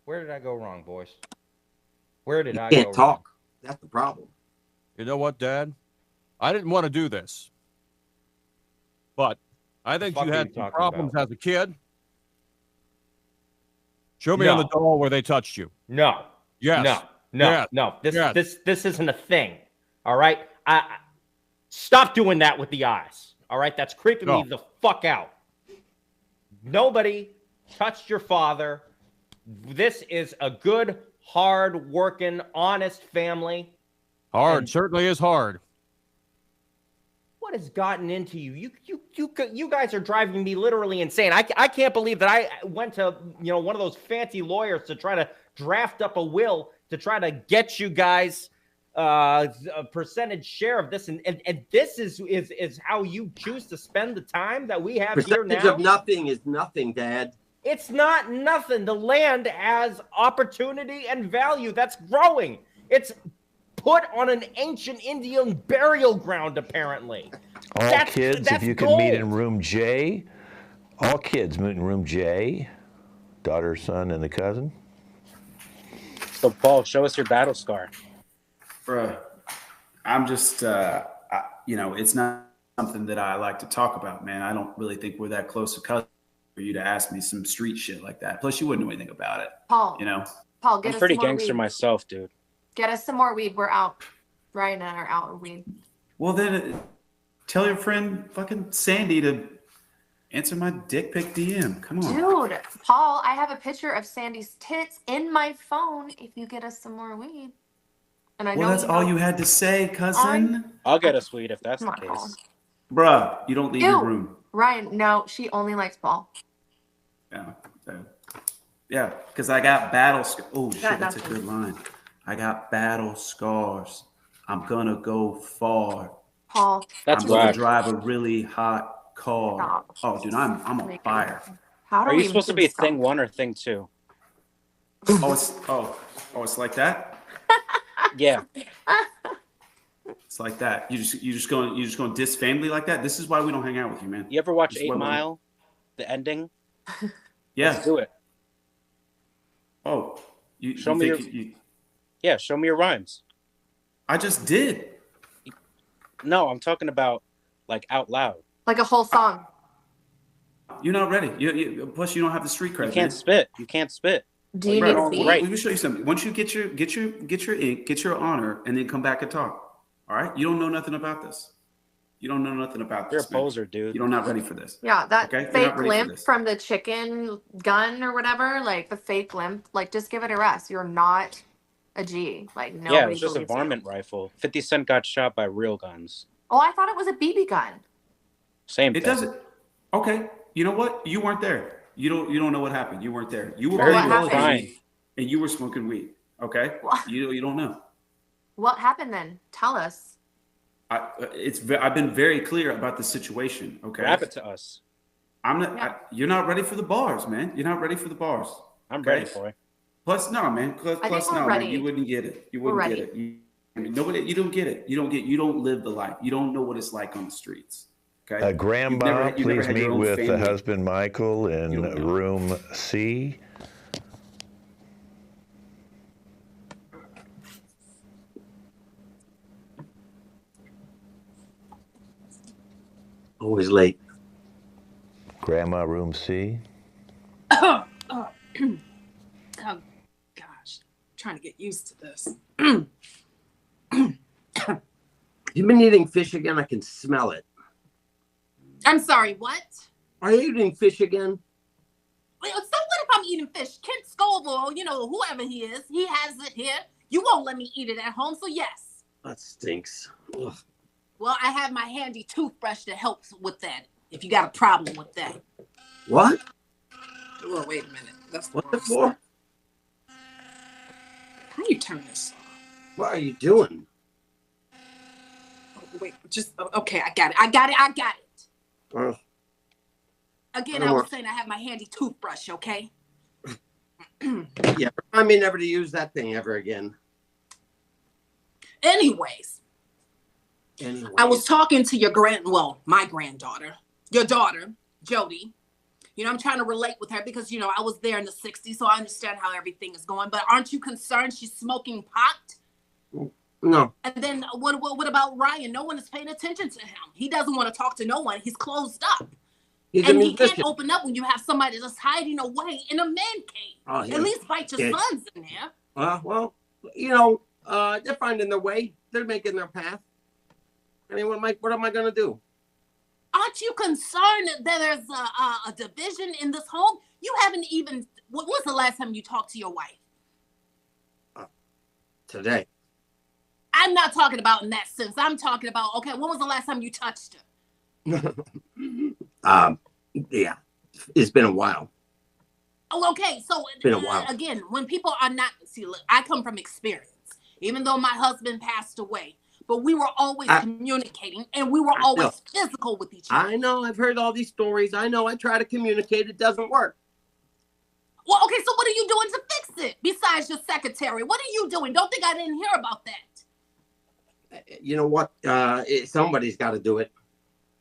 Where did I go wrong, boys? Where did I You go can't talk. wrong? That's the problem. You know what, Dad? I didn't want to do this, but I think you had some problems as a kid. Show me on the doll where they touched you. No. Yes. No. This isn't a thing. All right. I stop doing that with the eyes. All right. That's creeping me the fuck out. Nobody touched your father. This is a good, hard-working, honest family. Hard certainly is hard. What has gotten into you? You guys are driving me literally insane. I can't believe that I went to one of those fancy lawyers to try to draft up a will to try to get you guys a percentage share of this, and this is how you choose to spend the time that we have here now. Percentage of nothing is nothing, Dad. It's not nothing. The land has opportunity and value that's growing. It's put on an ancient Indian burial ground, apparently. All kids, if you can meet in room J, all kids meet in room J, daughter, son, and the cousin. So, Paul, show us your battle scar. Bruh, I'm just, it's not something that I like to talk about, man. I don't really think we're that close to cousins for you to ask me some street shit like that. Plus, you wouldn't know anything about it. Paul, Paul, I'm pretty gangster myself, dude. Get us some more weed. We're out. Ryan and I are out of weed. Well, then tell your friend fucking Sandy to answer my dick pic DM. Come on. Dude, Paul, I have a picture of Sandy's tits in my phone if you get us some more weed. And I know that's all you had to say, cousin. I'll get us weed if that's the case. Paul. Bruh, you don't leave your room. Ryan, no, she only likes Paul. Yeah, because I got battle scars. Oh, shit, that's a good line. I got battle scars. I'm gonna go far. Paul, that's I'm gonna drive a really hot car. Stop. Oh, dude, I'm on fire. Are you supposed to be thing 1 or thing 2? It's like that. Yeah. It's like that. You just going to diss family like that. This is why we don't hang out with you, man. You ever watch 8 Mile? The ending. Yeah. Let's do it. Oh, show me your rhymes. I just did. No, I'm talking about like out loud. Like a whole song. You're not ready. Plus, you don't have the street cred. You can't spit. You can't spit. Do you need speed? Let me show you something. Once you get your ink, get your honor, and then come back and talk. All right. You don't know nothing about this. You're a poser, dude. You're not ready for this. Yeah, that fake limp from the chicken gun or whatever, like the fake limp, like just give it a rest. You're not a G. Like nobody. Yeah, it's just a varmint rifle. 50 Cent got shot by real guns. Oh, I thought it was a BB gun. Same thing. It doesn't. Okay. You know what? You weren't there. You don't know what happened. You weren't there. You were crying, and you were smoking weed. Okay. What? You don't know. What happened then? Tell us. I've been very clear about the situation. Okay. Wrap it to us. I'm not. Yeah. You're not ready for the bars, man. You're not ready for the bars. I'm ready for it. Plus, no, man. Plus, no, man. You wouldn't get it. You wouldn't get it. Nobody. You don't get it. You don't live the life. You don't know what it's like on the streets. Okay. Grandma, please meet with the husband Michael in room C. Always late. Grandma, room C. Oh gosh, I'm trying to get used to this. You've been eating fish again? I can smell it. I'm sorry, what? Are you eating fish again? So what if I'm eating fish? Kent Scoville, whoever he is, he has it here. You won't let me eat it at home, so yes. That stinks. Ugh. Well, I have my handy toothbrush that helps with that, if you got a problem with that. What? Well, wait a minute. That's what the for? How do you turn this off? What are you doing? Oh, wait, just okay. I got it. Well, Again, I was saying I have my handy toothbrush. Okay. yeah, remind me never to use that thing ever again. Anyways, I was talking to my granddaughter, your daughter, Jody. You know, I'm trying to relate with her because, you know, I was there in the 60s, so I understand how everything is going. But aren't you concerned she's smoking pot? No. And then what about Ryan? No one is paying attention to him. He doesn't want to talk to no one. He's closed up. And he can't open up when you have somebody just hiding away in a man cave. Oh, yeah. At least fight your sons in there. Well, you know, they're finding their way. They're making their path. I mean, what am I going to do? Aren't you concerned that there's a division in this home? You haven't even. When was the last time you talked to your wife? Today. I'm not talking about in that sense. I'm talking about, okay, when was the last time you touched her? Yeah, it's been a while. Oh, okay. So it's been a while. Again, when people are not, see, look, I come from experience. Even though my husband passed away, but we were always communicating and we were always physical with each other. I know. I've heard all these stories. I know. I try to communicate. It doesn't work. Well, okay. So what are you doing to fix it? Besides your secretary, what are you doing? Don't think I didn't hear about that. You know what? Somebody's got to do it,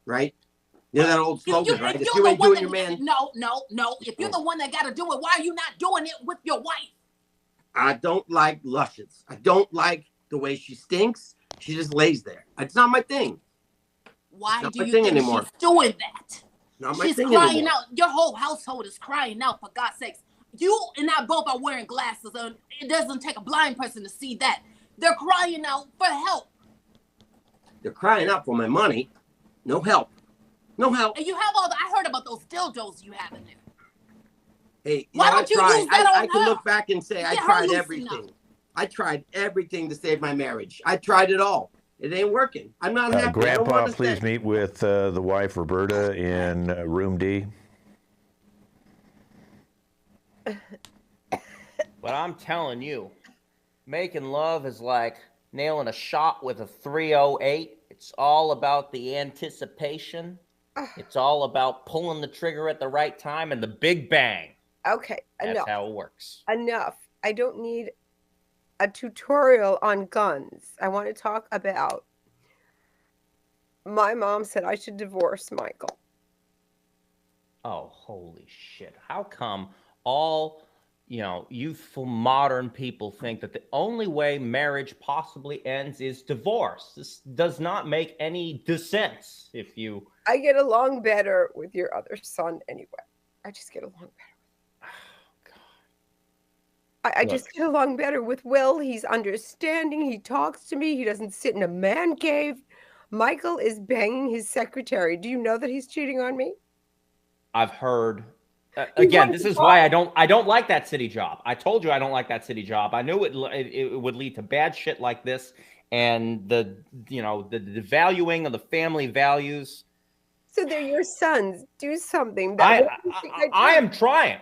right? You know that old slogan, right? If you ain't doing your man. No. If you're the one that got to do it, why are you not doing it with your wife? I don't like luscious. I don't like the way she stinks. She just lays there. It's not my thing. Why do you think she's doing that? Not my thing anymore. She's crying out. Your whole household is crying out, for God's sakes. You and I both are wearing glasses, and it doesn't take a blind person to see that. They're crying out for help. They're crying out for my money. No help. No help. And you have I heard about those dildos you have in there. Hey, why don't you use that on her? I can look back and say I tried everything. I tried everything to save my marriage. I tried it all. It ain't working. I'm not happy. Grandpa, please meet with the wife, Roberta, in room D. But I'm telling you, making love is like nailing a shot with a 308. It's all about the anticipation. It's all about pulling the trigger at the right time and the big bang. Okay, enough. That's how it works. Enough. I don't need a tutorial on guns. I want to talk about my mom said I should divorce Michael. Oh, holy shit. How come all, youthful modern people think that the only way marriage possibly ends is divorce? This does not make any sense if you... I get along better with your other son anyway. I just get along better. I just get along better with Will. He's understanding. He talks to me. He doesn't sit in a man cave. Michael is banging his secretary. Do you know that he's cheating on me? I've heard. Again, this is why I don't like that city job. I told you I don't like that city job. I knew it would lead to bad shit like this, and the devaluing of the family values. So they're your sons. Do something. I am trying.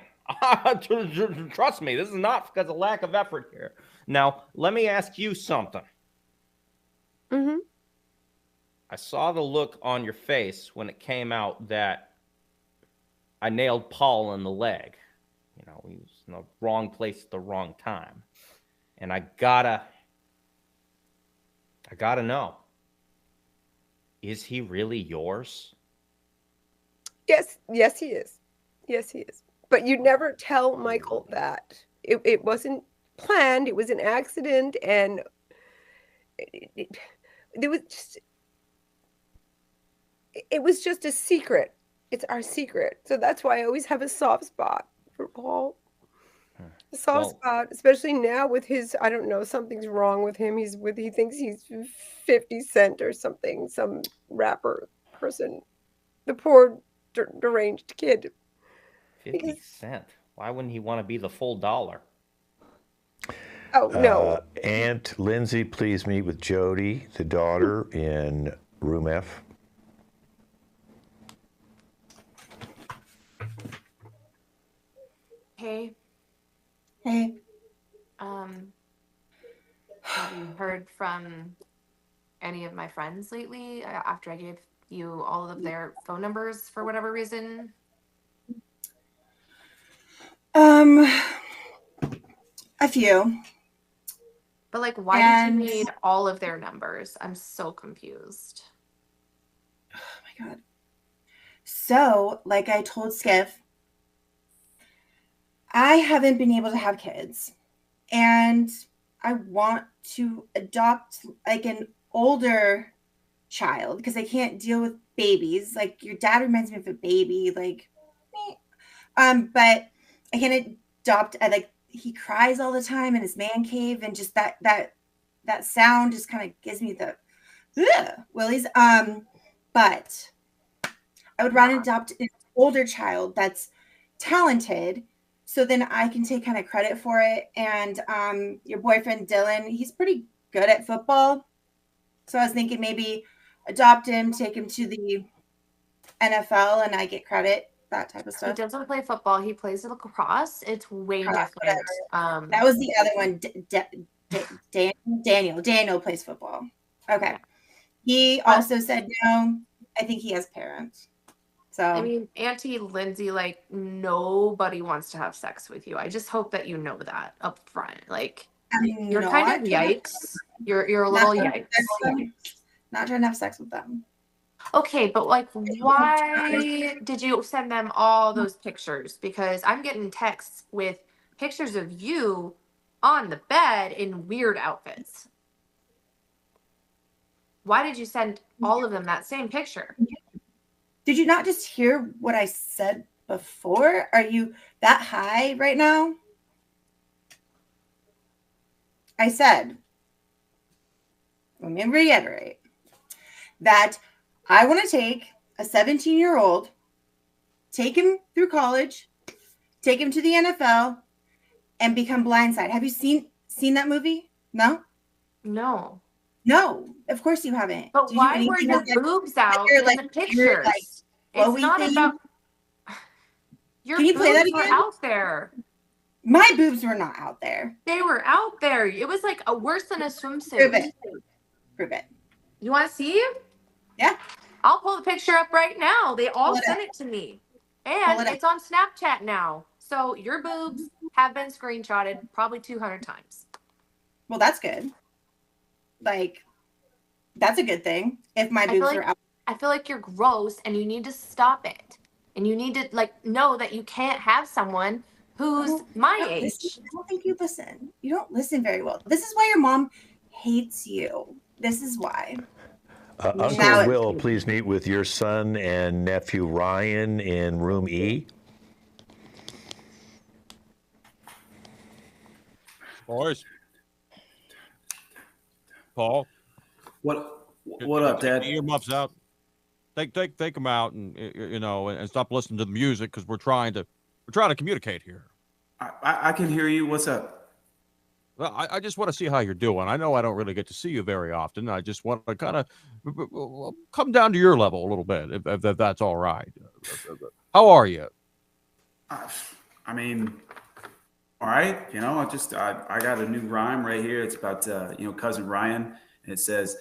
Trust me, this is not because of lack of effort here. Now, let me ask you something. Mm-hmm. I saw the look on your face when it came out that I nailed Paul in the leg. He was in the wrong place at the wrong time. And I gotta know. Is he really yours? Yes, he is. Yes, he is. But you never tell Michael that. It wasn't planned. It was an accident, and it was just a secret. It's our secret. So that's why I always have a soft spot for Paul. A soft spot, especially now with his, I don't know, something's wrong with him. He thinks he's 50 Cent or something, some rapper person. The poor deranged kid. 50 Cent. Why wouldn't he want to be the full dollar? Oh, no. Aunt Lindsay, please meet with Jody, the daughter, in room F. Hey. Hey. Have you heard from any of my friends lately after I gave you all of their phone numbers for whatever reason? A few. But like, why did you need all of their numbers? I'm so confused. Oh my God. So, like I told Skiff, I haven't been able to have kids, and I want to adopt like an older child because I can't deal with babies. Like your dad reminds me of a baby, like but I can't adopt like he cries all the time in his man cave, and just that sound just kind of gives me the willies. But I would rather adopt an older child that's talented, so then I can take kind of credit for it. And your boyfriend Dylan, he's pretty good at football, so I was thinking maybe adopt him, take him to the NFL, and I get credit, that type of He stuff. doesn't play football. He plays lacrosse. It's way different. That was the other one. Daniel plays football. Okay. Yeah. He also said no. I think he has parents. So I mean, Auntie Lindsay, like nobody wants to have sex with you. I just hope that you know that up front. Like you're kind of yikes. You're a little yikes. Not trying to have sex with them. Okay, but like, why did you send them all those pictures? Because I'm getting texts with pictures of you on the bed in weird outfits. Why did you send all of them that same picture? Did you not just hear what I said before? Are you that high right now? I said, let me reiterate, that I want to take a 17-year-old, take him through college, take him to the NFL, and become Blindside. Have you seen that movie? No? No. No, of course you haven't. But why were your boobs out in the pictures? It's not about your boobs were out there. My boobs were not out there. They were out there. It was like worse than a swimsuit. Prove it. You want to see? Yeah. I'll pull the picture up right now. They all sent it to me. And it's on Snapchat now. So your boobs have been screenshotted probably 200 times. Well, that's good. Like, that's a good thing. If my boobs are out. I feel like you're gross and you need to stop it. And you need to like know that you can't have someone who's my age. I don't think you listen. You don't listen very well. This is why your mom hates you. This is why. Uncle Will, please meet with your son and nephew Ryan in room E. Boys. Paul. What up, Dad? Earmuffs out. Take them out, and and stop listening to the music because we're trying to communicate here. I can hear you. What's up? Well, I just want to see how you're doing. I know I don't really get to see you very often. I just want to kind of come down to your level a little bit, if that's all right. How are you? I mean, all right. I got a new rhyme right here. It's about cousin Ryan, and it says,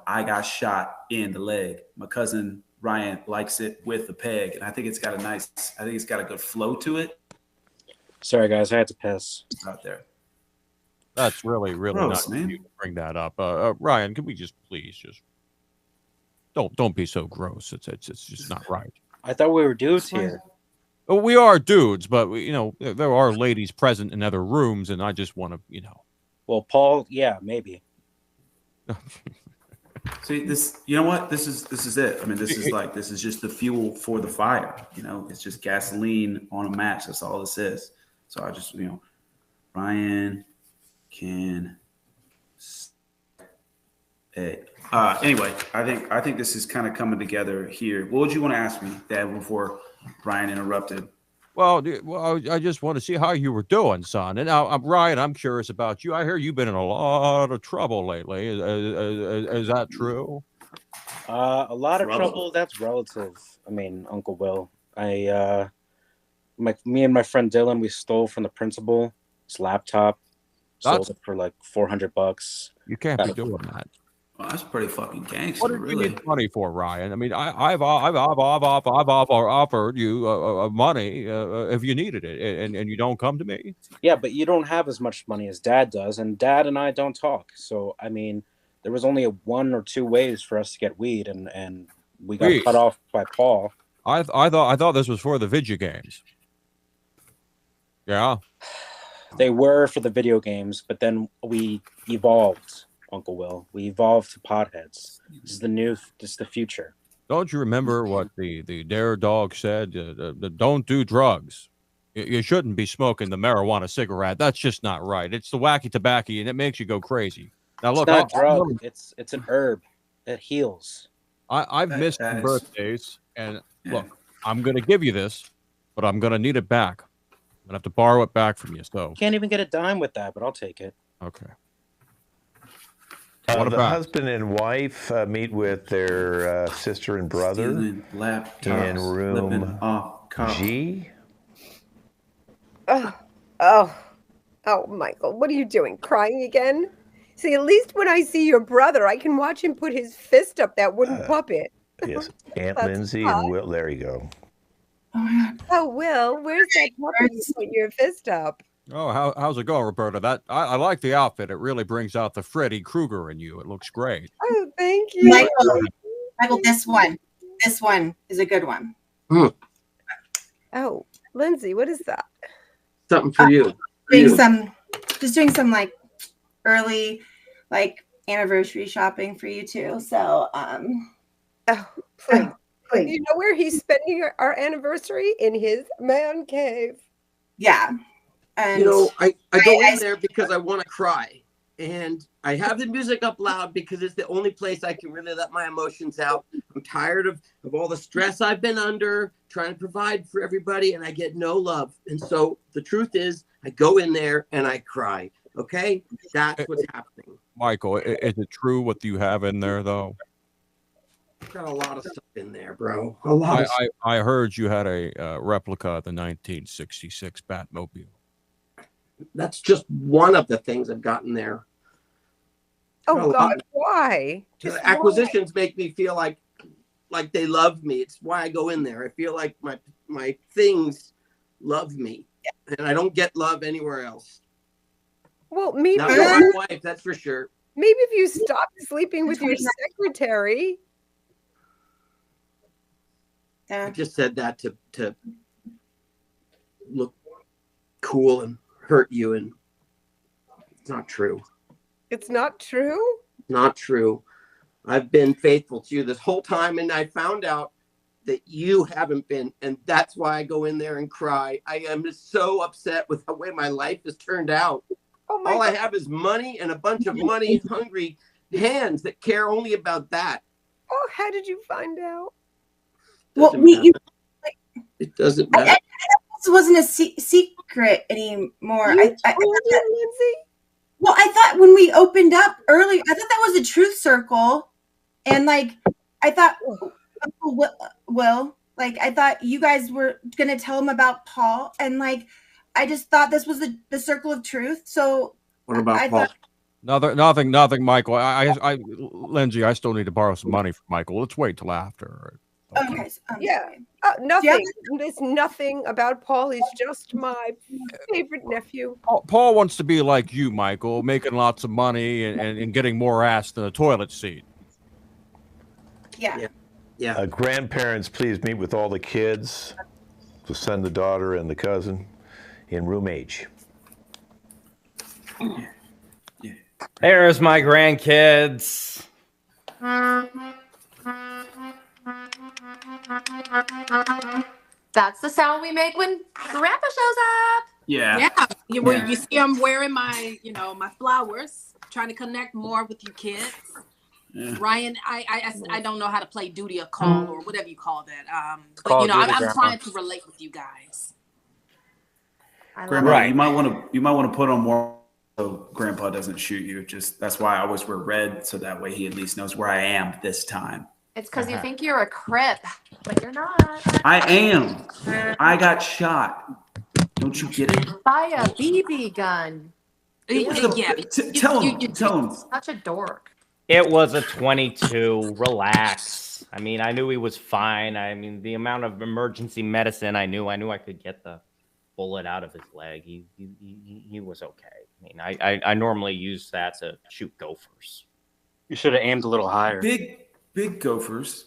I got shot in the leg. My cousin Ryan likes it with a peg, and I think it's got a good flow to it. Sorry, guys, I had to piss. Out there. That's really Gross, nice of you to bring that up. Ryan, can we please don't be so gross. It's just not right. I thought we were dudes here. Well, we are dudes, but there are ladies present in other rooms, and I just want to, Well, Paul, yeah, maybe. See this, you know what? This is it. I mean, this is just the fuel for the fire. It's just gasoline on a match. That's all this is. So I just, Ryan can. Anyway, I think this is kind of coming together here. What would you want to ask me, Dad, before Ryan interrupted? Well, I just want to see how you were doing, son. And now, Ryan, I'm curious about you. I hear you've been in a lot of trouble lately. Is that true? A lot of trouble. That's relative. I mean, Uncle Will. Me and my friend Dylan, we stole from the principal his laptop. Sold it for like $400. You can't be doing that. Well, that's pretty fucking gangster, What did really. you need money for, Ryan? I mean, I've offered you money if you needed it, and you don't come to me. Yeah, but you don't have as much money as Dad does, and Dad and I don't talk. So I mean, there was only 1 or 2 ways for us to get weed, and we got cut off by Paul. I thought this was for the video games. Yeah. They were for the video games, but then we evolved, Uncle Will. We evolved to potheads. This is the future. Don't you remember what the Dare Dog said? Don't do drugs. You shouldn't be smoking the marijuana cigarette. That's just not right. It's the wacky tobacco, and it makes you go crazy. Now look, it's not a drug. It's an herb. It heals. I've missed some birthdays, and look, I'm gonna give you this, but I'm gonna need it back. I'm gonna have to borrow it back from you. So can't even get a dime with that, but I'll take it. Okay. What about the husband and wife meet with their sister and brother in room G? Oh, Michael, what are you doing? Crying again? See, at least when I see your brother, I can watch him put his fist up that wooden puppet. Yes, Aunt Lindsay and Will. There you go. Oh, Will, where's that puppet you put your fist up? Oh, how's it going, Roberta? I like the outfit. It really brings out the Freddy Krueger in you. It looks great. Oh, thank you. Michael, this one is a good one. Oh, Lindsay, what is that? Something for you. Just doing some like early like anniversary shopping for you too. So please. You know where he's spending our anniversary? In his man cave. Yeah. And I go in there because I want to cry, and I have the music up loud because it's the only place I can really let my emotions out. I'm tired of all the stress I've been under trying to provide for everybody, and I get no love. And so the truth is I go in there and I cry. Okay? That's what's happening. Michael, is it true what you have in there, though? I've got a lot of stuff in there, bro. A lot of stuff. I heard you had a replica of the 1966 Batmobile. That's just one of the things I've gotten there. Oh God, why? The acquisitions make me feel like they love me. It's why I go in there. I feel like my things love me, and I don't get love anywhere else. Well, maybe not from my wife, that's for sure. Maybe if you stop sleeping with your secretary. I just said that to look cool and hurt you, and it's not true. It's not true? Not true. I've been faithful to you this whole time, and I found out that you haven't been, and that's why I go in there and cry. I am just so upset with the way my life has turned out. All I have is money and a bunch of money-hungry hands that care only about that. Oh, how did you find out? Well, it doesn't matter. This wasn't a secret anymore. You told you, Lindsay? Well, I thought when we opened up earlier, I thought that was a truth circle, and like I thought, Will, like I thought you guys were gonna tell him about Paul, and like I just thought this was the circle of truth. So what about Paul? Nothing, Michael. I Lindsay, I still need to borrow some money from Michael. Let's wait till after. Okay. Nothing. There's nothing about Paul. He's just my favorite nephew. Paul wants to be like you, Michael, making lots of money and getting more ass than a toilet seat. Yeah. Grandparents, please meet with all the kids. The son, the daughter, and the cousin in room H. There's my grandkids. That's the sound we make when Grandpa shows up. Yeah. You see, I'm wearing my, my flowers, trying to connect more with you kids. Yeah. Ryan, I don't know how to play duty or call or whatever you call that. But I'm trying to relate with you guys. Grandpa, you might want to put on more so Grandpa doesn't shoot you. That's why I always wear red, so that way he at least knows where I am this time. It's because you think you're a Crip, but you're not. I am. I got shot. Don't you get it? By a BB gun. Yeah. Tell him. Such a dork. It was a 22. Relax. I mean, I knew he was fine. I mean, the amount of emergency medicine I knew I could get the bullet out of his leg. He was okay. I mean, I normally use that to shoot gophers. You should have aimed a little higher. Big gophers.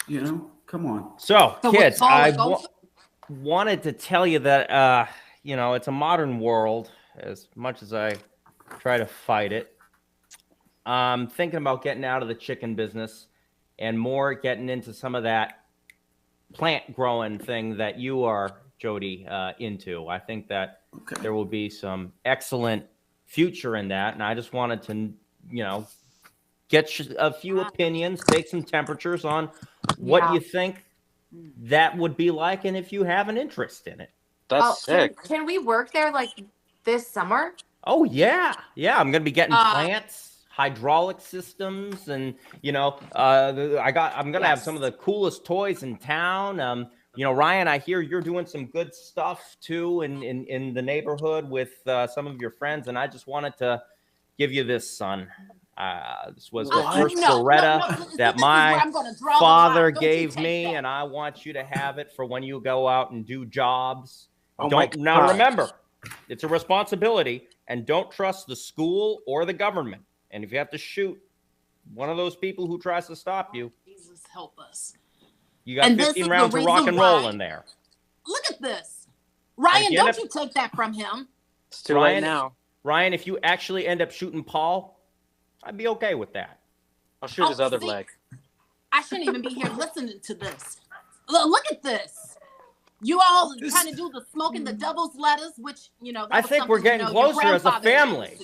You know, come on. So kids, I gopher? wanted to tell you that, you know, it's a modern world. As much as I try to fight it, I'm thinking about getting out of the chicken business and more getting into some of that plant growing thing that you are, Jody, into. I think that there will be some excellent future in that. And I just wanted to, you know, get a few opinions, take some temperatures on what you think that would be like and if you have an interest in it. That's sick. Can we work there like this summer? Oh, yeah. Yeah, I'm going to be getting plants, hydraulic systems, and, you know, I'm going to have some of the coolest toys in town. You know, Ryan, I hear you're doing some good stuff, too, in the neighborhood with some of your friends, and I just wanted to give you this, son. This was the first Beretta that my father gave me, and I want you to have it for when you go out and do jobs. Now, remember, it's a responsibility, and don't trust the school or the government. And if you have to shoot one of those people who tries to stop you, Jesus help us. You got 15 rounds of rock and roll in there. Look at this. Ryan, don't you take that from him. It's too late now. Ryan, if you actually end up shooting Paul, I'd be okay with that. I'll shoot his other leg. I shouldn't even be here listening to this. Look at this. You all trying to do the smoking the devil's lettuce, which, you know. I think we're getting closer as a family.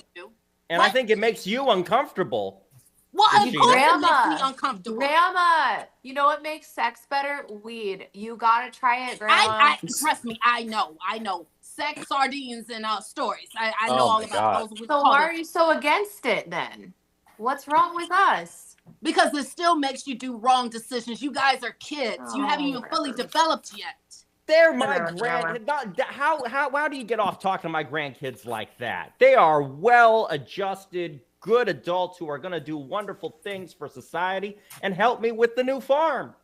And I think it makes you uncomfortable. Well, of course it makes me uncomfortable. Grandma, you know what makes sex better? Weed. You gotta try it, Grandma. Trust me, I know. Sex, sardines, and stories. I know all about those. So why are you so against it then? What's wrong with us? Because it still makes you do wrong decisions. You guys are kids. You haven't even fully developed yet. They're my how do you get off talking to my grandkids like that? They are well-adjusted, good adults who are going to do wonderful things for society and help me with the new farm.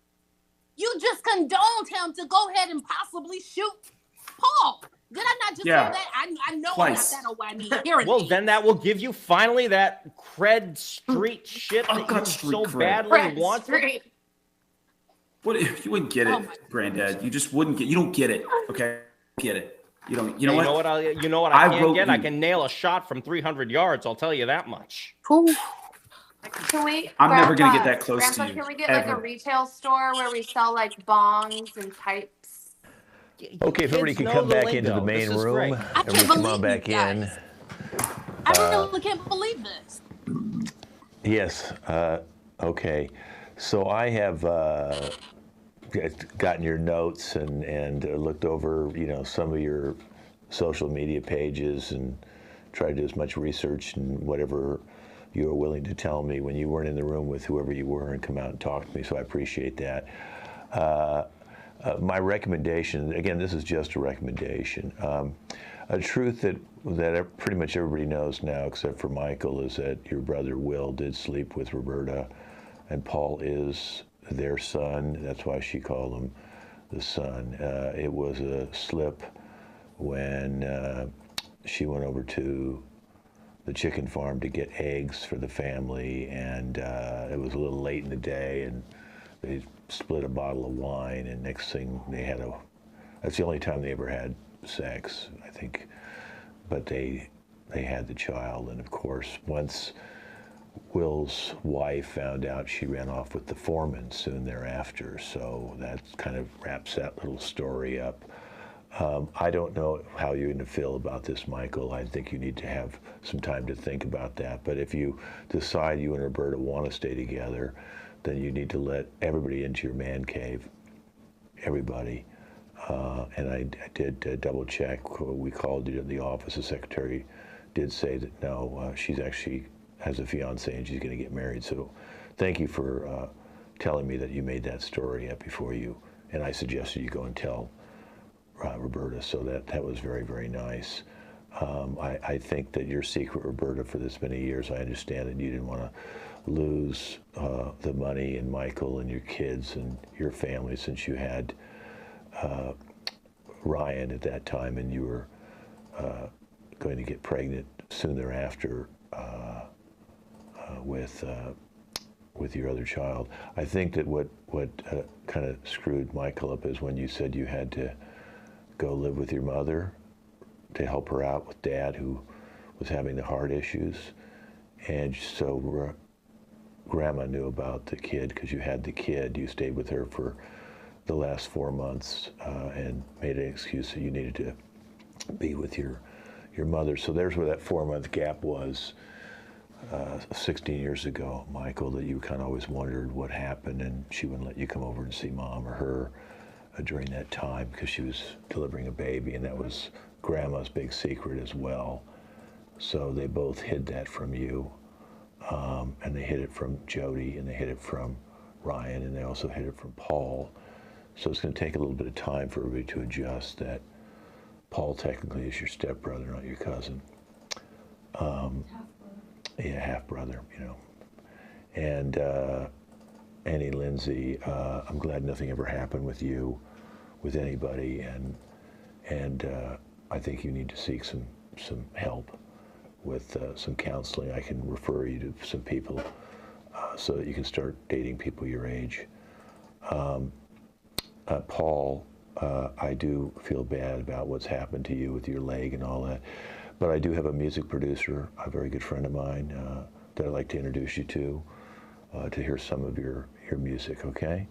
You just condoned him to go ahead and possibly shoot Paul. Did I not just say that? I know Twice. I'm not that I need hearing. Well, then that will give you finally that cred street shit that you so badly want. What you wouldn't get it, Granddad. You just wouldn't get. You don't get it. Okay, get it. You don't. You know what? You know what? I can't get. I can nail a shot from 300 yards. I'll tell you that much. Can we? I'm never gonna get that close to you. Can we get like a retail store where we sell like bongs and pipes? Okay, if everybody can come back into the main room, everybody come on back in. I really can't believe this. Yes. Okay. So I have gotten your notes and looked over, you know, some of your social media pages and tried to do as much research and whatever you were willing to tell me when you weren't in the room with whoever you were and come out and talk to me. So I appreciate that. My recommendation, again, this is just a recommendation. A truth that pretty much everybody knows now, except for Michael, is that your brother Will did sleep with Roberta, and Paul is their son. That's why she called him the son. It was a slip when she went over to the chicken farm to get eggs for the family, and it was a little late in the day, and they split a bottle of wine, and next thing they had that's the only time they ever had sex, I think, but they had the child. And of course, once Will's wife found out, she ran off with the foreman soon thereafter. So that kind of wraps that little story up. I don't know how you're going to feel about this, Michael. I think you need to have some time to think about that. But if you decide you and Roberta want to stay together, then you need to let everybody into your man cave, everybody. And I did double check. We called the office. The secretary did say that no, she's actually has a fiance and she's going to get married. So thank you for telling me that you made that story up before you, and I suggested you go and tell Roberta. So that was very, very nice. I think that your secret, Roberta, for this many years, I understand that you didn't want to lose the money and Michael and your kids and your family, since you had Ryan at that time, and you were going to get pregnant soon thereafter with your other child. I think that what kind of screwed Michael up is when you said you had to go live with your mother to help her out with Dad, who was having the heart issues. And so Grandma knew about the kid because you had the kid. You stayed with her for the last 4 months and made an excuse that you needed to be with your mother. So there's where that 4-month gap was 16 years ago, Michael, that you kind of always wondered what happened, and she wouldn't let you come over and see Mom or her during that time because she was delivering a baby, and that was Grandma's big secret as well. So they both hid that from you, and they hid it from Jody, and they hid it from Ryan, and they also hid it from Paul. So it's going to take a little bit of time for everybody to adjust that Paul technically is your stepbrother, not your cousin. Yeah, half brother, you know. And Annie Lindsay, I'm glad nothing ever happened with you, with anybody, and I think you need to seek some help with some counseling. I can refer you to some people so that you can start dating people your age. Paul, I do feel bad about what's happened to you with your leg and all that, but I do have a music producer, a very good friend of mine, that I'd like to introduce you to hear some of your music, okay?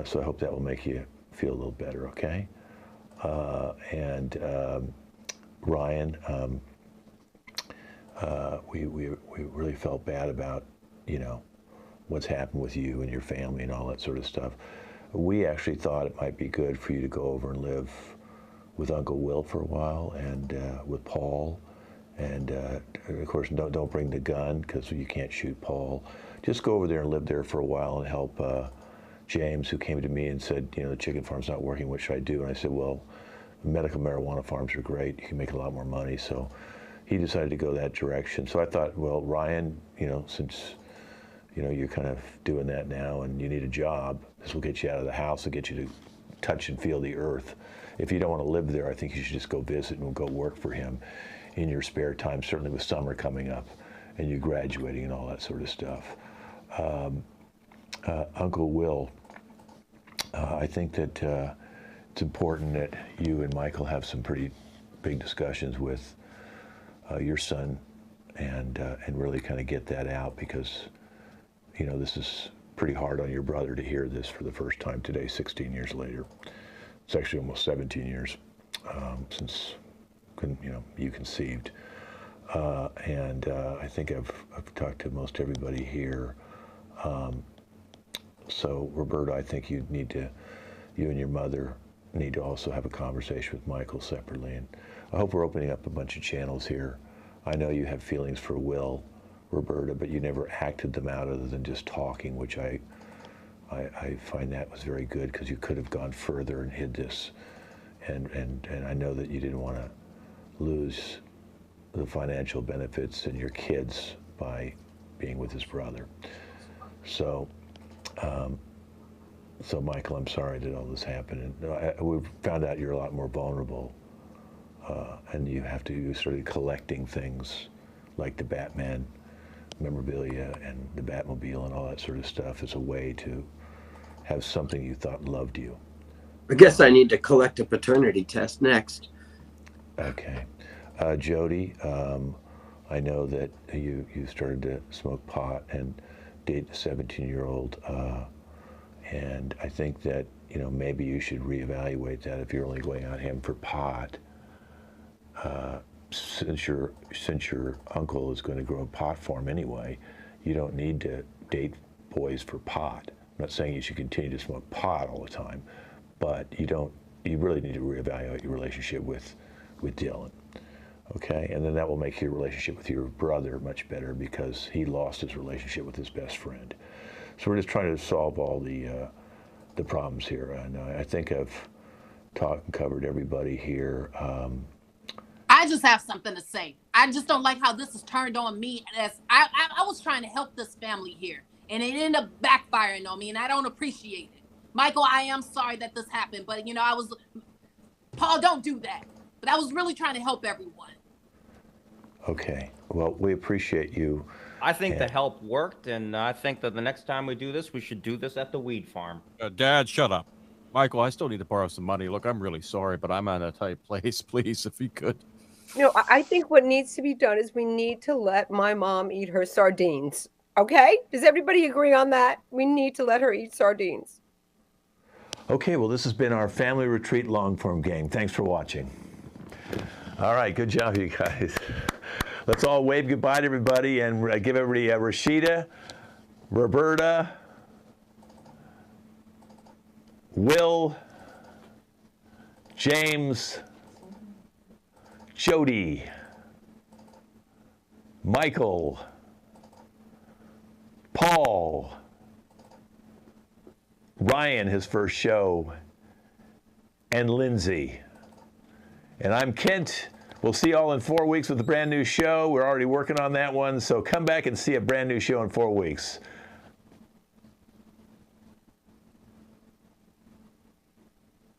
So I hope that will make you feel a little better, okay? And Ryan, we really felt bad about, you know, what's happened with you and your family and all that sort of stuff. We actually thought it might be good for you to go over and live with Uncle Will for a while, and with Paul, and of course don't bring the gun because you can't shoot Paul. Just go over there and live there for a while and help James, who came to me and said, you know, the chicken farm's not working, what should I do? And I said, well, medical marijuana farms are great, you can make a lot more money. So he decided to go that direction. So I thought, well, Ryan, you know, since you know you're kind of doing that now and you need a job, this will get you out of the house and get you to touch and feel the earth. If you don't want to live there, I think you should just go visit and go work for him in your spare time, certainly with summer coming up and you graduating and all that sort of stuff. Uncle Will, I think that it's important that you and Michael have some pretty big discussions with your son and really kind of get that out, because, you know, this is pretty hard on your brother to hear this for the first time today, 16 years later. It's actually almost 17 years since, you know, you conceived. And I think I've talked to most everybody here. So Roberta, I think you and your mother need to also have a conversation with Michael separately. And I hope we're opening up a bunch of channels here. I know you have feelings for Will, Roberta, but you never acted them out other than just talking, which I find that was very good, because you could have gone further and hid this. And I know that you didn't want to lose the financial benefits and your kids by being with his brother. So, so Michael, I'm sorry that all this happened. And we've found out you're a lot more vulnerable, and you started collecting things like the Batman memorabilia and the Batmobile and all that sort of stuff as a way to have something you thought loved you. I guess I need to collect a paternity test next. Okay. Jody, I know that you started to smoke pot and date a 17-year-old, and I think that, you know, maybe you should reevaluate that if you're only going on him for pot. Since your uncle is going to grow a pot farm anyway, you don't need to date boys for pot. I'm not saying you should continue to smoke pot all the time, but you really need to reevaluate your relationship with Dylan. Okay, and then that will make your relationship with your brother much better, because he lost his relationship with his best friend. So we're just trying to solve all the problems here, and I think I've talked and covered everybody here. I I just have something to say. I just don't like how this is turned on me. As I was trying to help this family here, and it ended up backfiring on me, and I don't appreciate it. Michael, I am sorry that this happened, but Paul, don't do that. But I was really trying to help everyone. Okay. Well, we appreciate you. I think the help worked, and I think that the next time we do this, we should do this at the weed farm. Dad, shut up. Michael, I still need to borrow some money. Look, I'm really sorry, but I'm in a tight place. Please, if you could. I think what needs to be done is we need to let my mom eat her sardines. Okay? Does everybody agree on that? We need to let her eat sardines. Okay, well, this has been our Family Retreat long-form game. Thanks for watching. All right, good job, you guys. Let's all wave goodbye to everybody and give everybody Rashida, Roberta, Will, James, Jody, Michael, Paul, Ryan, his first show, and Lindsay. And I'm Kent. We'll see you all in 4 weeks with a brand new show. We're already working on that one, so come back and see a brand new show in 4 weeks.